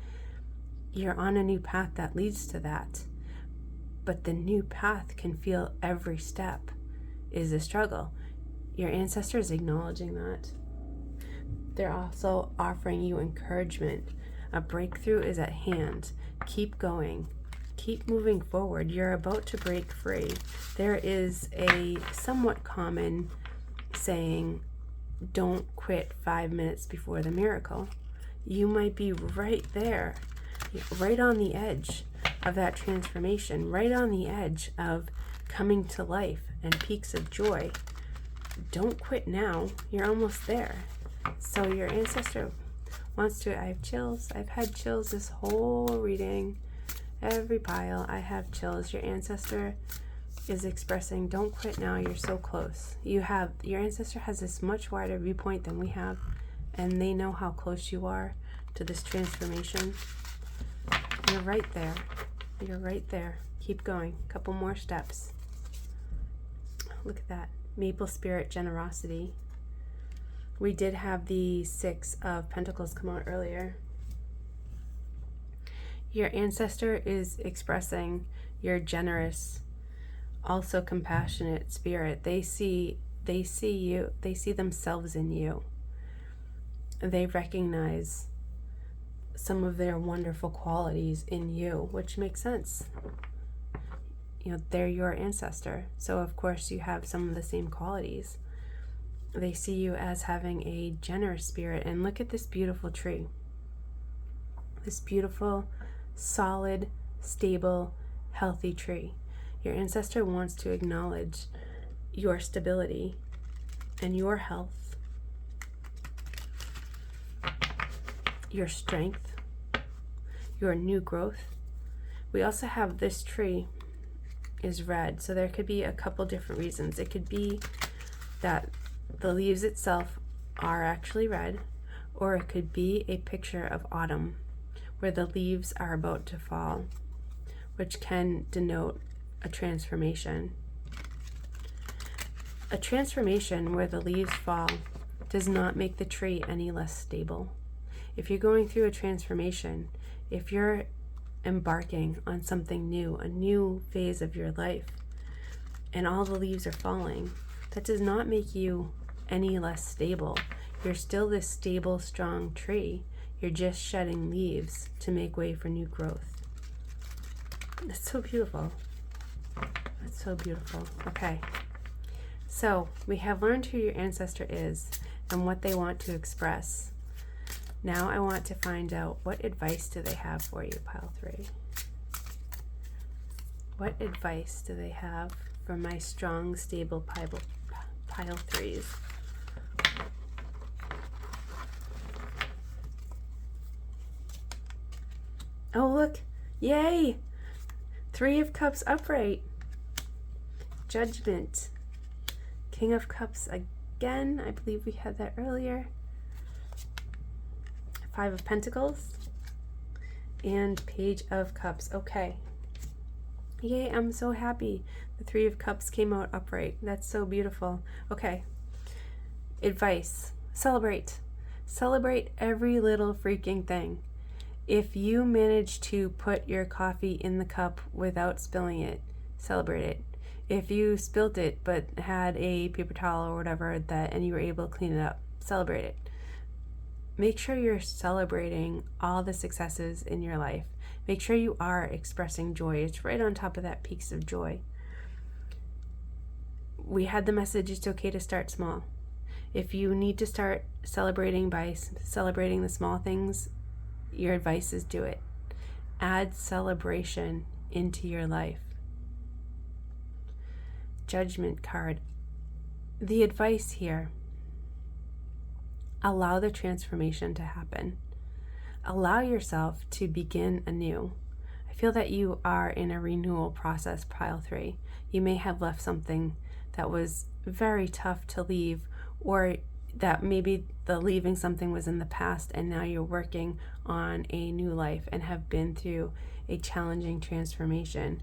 A: You're on a new path that leads to that. But the new path can feel every step is a struggle. Your ancestor is acknowledging that. They're also offering you encouragement. A breakthrough is at hand. Keep going. Keep moving forward. You're about to break free. There is a somewhat common saying, don't quit 5 minutes before the miracle. You might be right there, right on the edge of that transformation, right on the edge of coming to life and peaks of joy. Don't quit now. You're almost there. So your ancestor wants to, I have chills. I've had chills this whole reading. Every pile, I have chills. Your ancestor is expressing, don't quit now, you're so close. Your ancestor has this much wider viewpoint than we have, and they know how close you are to this transformation. You're right there. You're right there. Keep going. A couple more steps. Look at that. Maple Spirit Generosity. We did have the 6 of Pentacles come out earlier. Your ancestor is expressing your generous, also compassionate spirit. They see you, they see themselves in you. They recognize some of their wonderful qualities in you, which makes sense. You know, they're your ancestor, so of course you have some of the same qualities. They see you as having a generous spirit. And look at this beautiful tree. This beautiful, solid, stable, healthy tree. Your ancestor wants to acknowledge your stability and your health, your strength, your new growth. We also have this tree is red, so there could be a couple different reasons. It could be that the leaves itself are actually red, or it could be a picture of autumn where the leaves are about to fall, which can denote a transformation. A transformation where the leaves fall does not make the tree any less stable. If you're going through a transformation, if you're embarking on something new, a new phase of your life, and all the leaves are falling, that does not make you any less stable. You're still this stable, strong tree. You're just shedding leaves to make way for new growth. That's so beautiful. That's so beautiful. Okay. So we have learned who your ancestor is and what they want to express. Now I want to find out, what advice do they have for you, pile 3? What advice do they have for my strong, stable pile 3s? Oh, look. Yay! 3 of Cups upright. Judgment. King of Cups again. I believe we had that earlier. 5 of Pentacles. And Page of Cups. Okay. Yay, I'm so happy. The 3 of Cups came out upright. That's so beautiful. Okay. Advice. Celebrate. Celebrate every little freaking thing. If you manage to put your coffee in the cup without spilling it, celebrate it. If you spilt it but had a paper towel or whatever and you were able to clean it up, celebrate it. Make sure you're celebrating all the successes in your life. Make sure you are expressing joy. It's right on top of that peaks of joy. We had the message, it's okay to start small. If you need to start celebrating by celebrating the small things, your advice is do it. Add celebration into your life. Judgment card. The advice here: allow the transformation to happen. Allow yourself to begin anew. I feel that you are in a renewal process, pile 3. You may have left something that was very tough to leave, or that maybe the leaving something was in the past and now you're working on a new life and have been through a challenging transformation.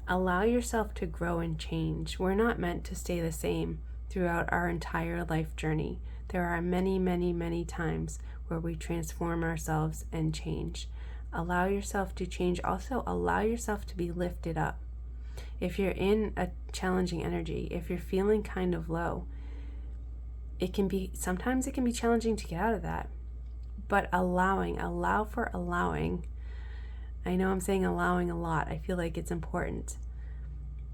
A: Allow yourself to grow and change. We're not meant to stay the same throughout our entire life journey. There are many, many, many times where we transform ourselves and change. Allow yourself to change. Also, allow yourself to be lifted up. If you're in a challenging energy, if you're feeling kind of low, sometimes it can be challenging to get out of that. But allow for allowing. I know I'm saying allowing a lot. I feel like it's important.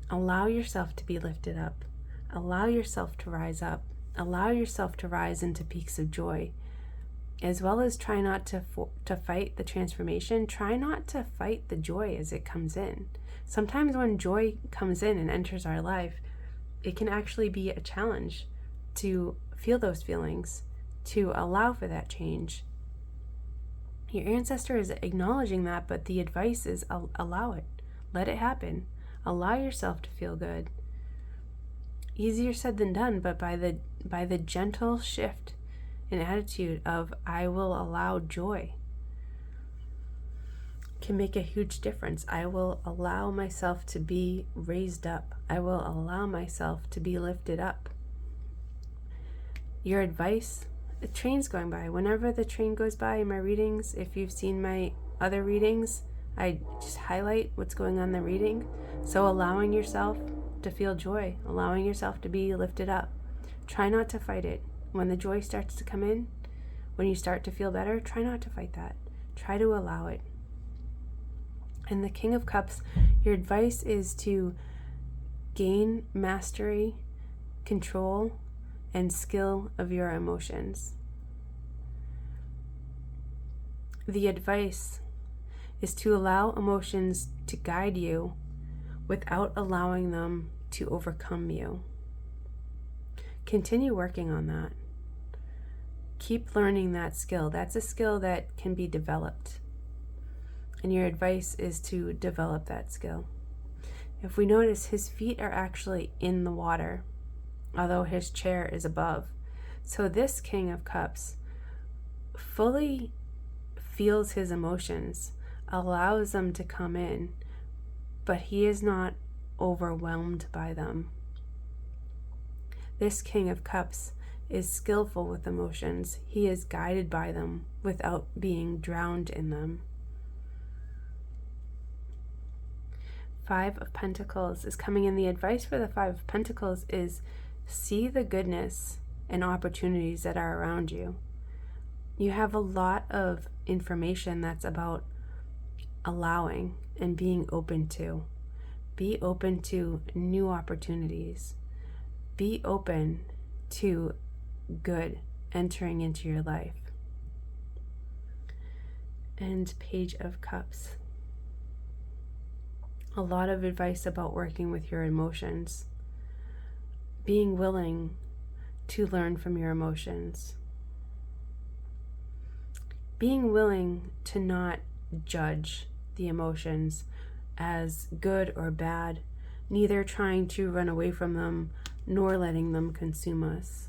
A: Allow yourself to be lifted up. Allow yourself to rise up. Allow yourself to rise into peaks of joy. As well as try not to fight the transformation. Try not to fight the joy as it comes in. Sometimes when joy comes in and enters our life, it can actually be a challenge to feel those feelings, to allow for that change. Your ancestor is acknowledging that, but the advice is allow it. Let it happen. Allow yourself to feel good. Easier said than done, but by the gentle shift in attitude of I will allow joy can make a huge difference. I will allow myself to be raised up. I will allow myself to be lifted up. Your advice, the train's going by. Whenever the train goes by in my readings, if you've seen my other readings, I just highlight what's going on in the reading. So allowing yourself to feel joy, allowing yourself to be lifted up. Try not to fight it. When the joy starts to come in, when you start to feel better, try not to fight that. Try to allow it. And the King of Cups, your advice is to gain mastery, control, and skill of your emotions. The advice is to allow emotions to guide you without allowing them to overcome you. Continue working on that. Keep learning that skill. That's a skill that can be developed. And your advice is to develop that skill. If we notice, his feet are actually in the water, although his chair is above. So this King of Cups fully feels his emotions, allows them to come in, but he is not overwhelmed by them. This King of Cups is skillful with emotions. He is guided by them without being drowned in them. Five of Pentacles is coming in. The advice for the Five of Pentacles is see the goodness and opportunities that are around you. You have a lot of information that's about allowing and being open to. Be open to new opportunities. Be open to good entering into your life. And Page of Cups. A lot of advice about working with your emotions. Being willing to learn from your emotions. Being willing to not judge the emotions as good or bad, neither trying to run away from them nor letting them consume us,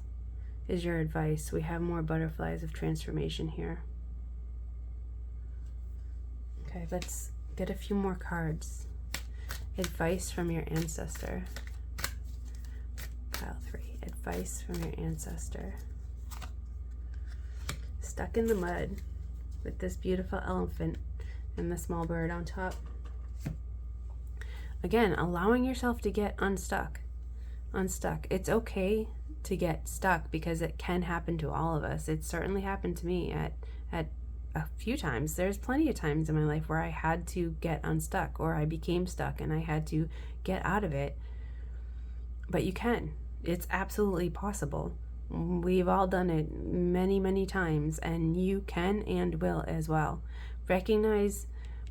A: is your advice. We have more butterflies of transformation here. Okay, let's get a few more cards. Advice from your ancestor. Pile 3. Advice from your ancestor. Stuck in the mud with this beautiful elephant and the small bird on top. Again, allowing yourself to get unstuck. It's okay to get stuck because it can happen to all of us. It certainly happened to me at a few times. There's plenty of times in my life where I had to get unstuck, or I became stuck and I had to get out of it. But you can. It's absolutely possible. We've all done it many, many times, and you can and will as well. Recognize,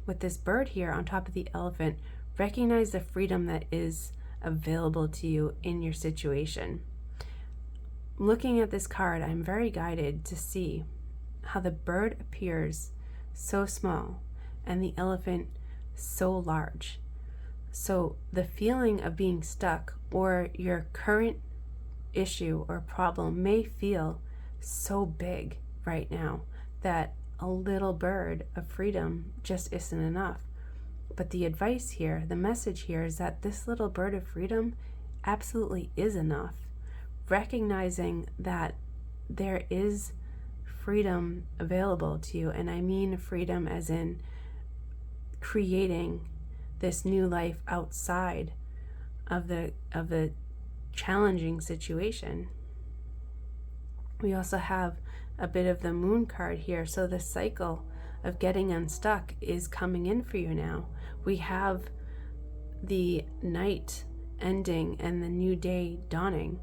A: with this bird here on top of the elephant, recognize the freedom that is available to you in your situation. Looking at this card, I'm very guided to see how the bird appears so small and the elephant so large. So the feeling of being stuck or your current issue or problem may feel so big right now that a little bird of freedom just isn't enough. But the advice here, the message here, is that this little bird of freedom absolutely is enough. Recognizing that there is freedom available to you, and I mean freedom as in creating this new life outside of the challenging situation. We also have a bit of the moon card here, so the cycle of getting unstuck is coming in for you now. We have the night ending and the new day dawning.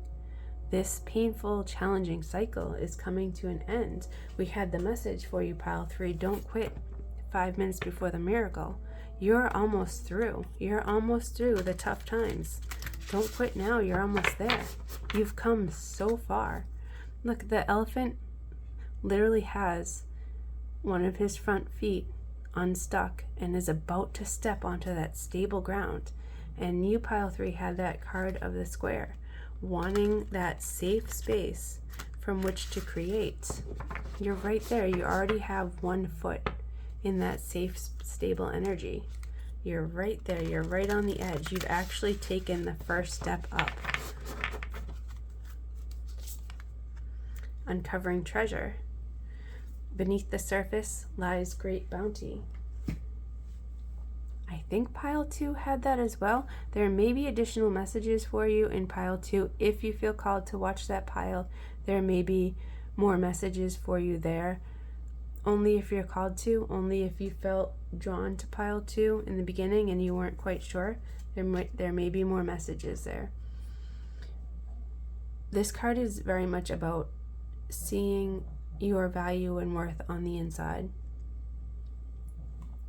A: This painful, challenging cycle is coming to an end. We had the message for you, Pile 3, don't quit 5 minutes before the miracle. You're almost through. You're almost through the tough times. Don't quit now. You're almost there. You've come so far. Look, the elephant literally has one of his front feet unstuck and is about to step onto that stable ground. And you, Pile 3, had that card of the square, wanting that safe space from which to create. You're right there. You already have 1 foot in that safe, stable energy. You're right there. You're right on the edge. You've actually taken the first step up. Uncovering treasure. Beneath the surface lies great bounty. I think Pile 2 had that as well. There may be additional messages for you in Pile 2. If you feel called to watch that pile, there may be more messages for you there. Only if you're called to, only if you felt drawn to Pile 2 in the beginning and you weren't quite sure, there may be more messages there. This card is very much about seeing your value and worth on the inside.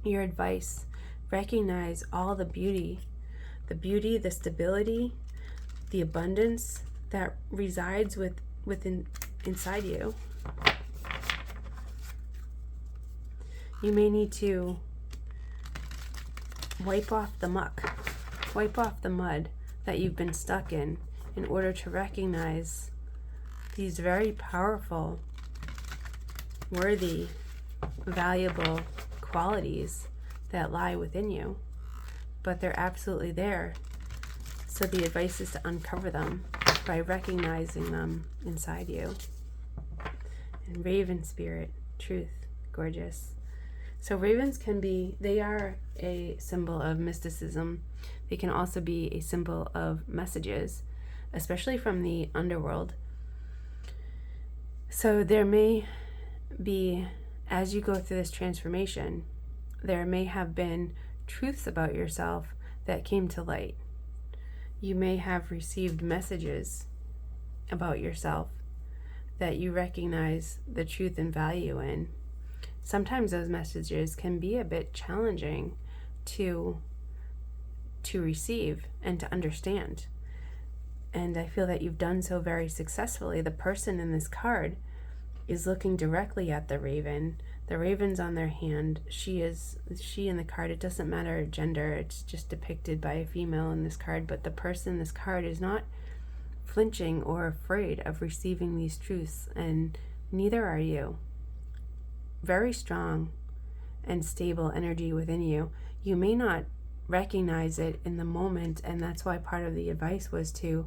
A: Your advice: recognize all the beauty the beauty, the stability, the abundance that resides inside you. You may need to wipe off the muck, wipe off the mud that you've been stuck in order to recognize these very powerful, worthy, valuable qualities that lie within you. But they're absolutely there. So the advice is to uncover them by recognizing them inside you. And Raven spirit, truth, gorgeous. So ravens they are a symbol of mysticism. They can also be a symbol of messages, especially from the underworld. So there may be, as you go through this transformation, there may have been truths about yourself that came to light. You may have received messages about yourself that you recognize the truth and value in. Sometimes those messages can be a bit challenging to receive and to understand. And I feel that you've done so very successfully. The person in this card is looking directly at the raven. The raven's on their hand. She in the card, it doesn't matter gender, it's just depicted by a female in this card, but the person in this card is not flinching or afraid of receiving these truths, and neither are you. Very strong and stable energy within you. You may not recognize it in the moment, and that's why part of the advice was to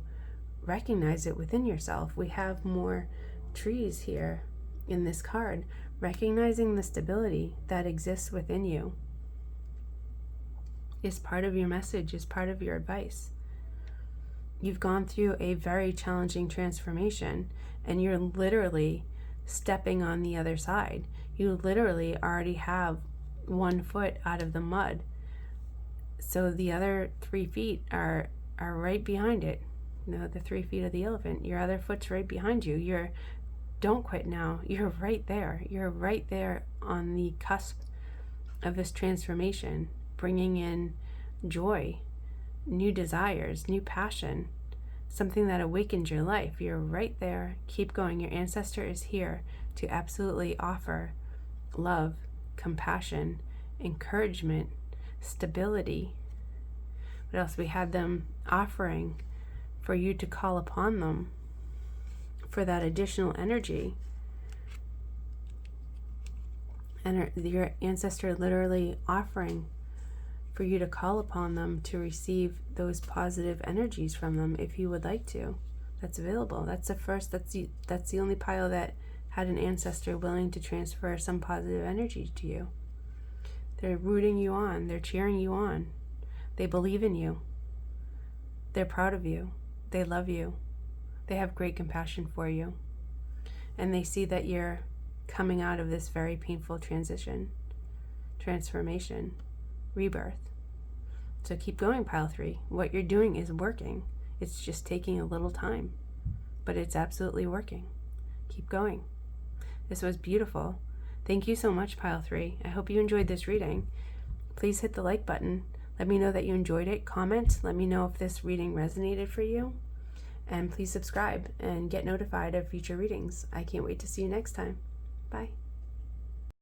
A: recognize it within yourself. We have more trees here in this card. Recognizing the stability that exists within you is part of your message, is part of your advice. You've gone through a very challenging transformation, and you're literally stepping on the other side. You literally already have 1 foot out of the mud. So the other 3 feet are right behind it. You know, the 3 feet of the elephant. Your other foot's right behind you. Don't quit now. You're right there. You're right there on the cusp of this transformation, bringing in joy, new desires, new passion, something that awakens your life. You're right there. Keep going. Your ancestor is here to absolutely offer love, compassion, encouragement, stability. What else? We had them offering for you to call upon them for that additional energy. And your ancestor literally offering for you to call upon them to receive those positive energies from them if you would like to. That's available. That's the only pile that had an ancestor willing to transfer some positive energy to you. They're rooting you on. They're cheering you on. They believe in you. They're proud of you. They love you. They have great compassion for you. And they see that you're coming out of this very painful transformation, rebirth. So keep going, pile 3. What you're doing is working. It's just taking a little time, but it's absolutely working. Keep going. This was beautiful. Thank you so much, pile 3. I hope you enjoyed this reading. Please hit the like button. Let me know that you enjoyed it. Comment. Let me know if this reading resonated for you. And please subscribe and get notified of future readings. I can't wait to see you next time. Bye.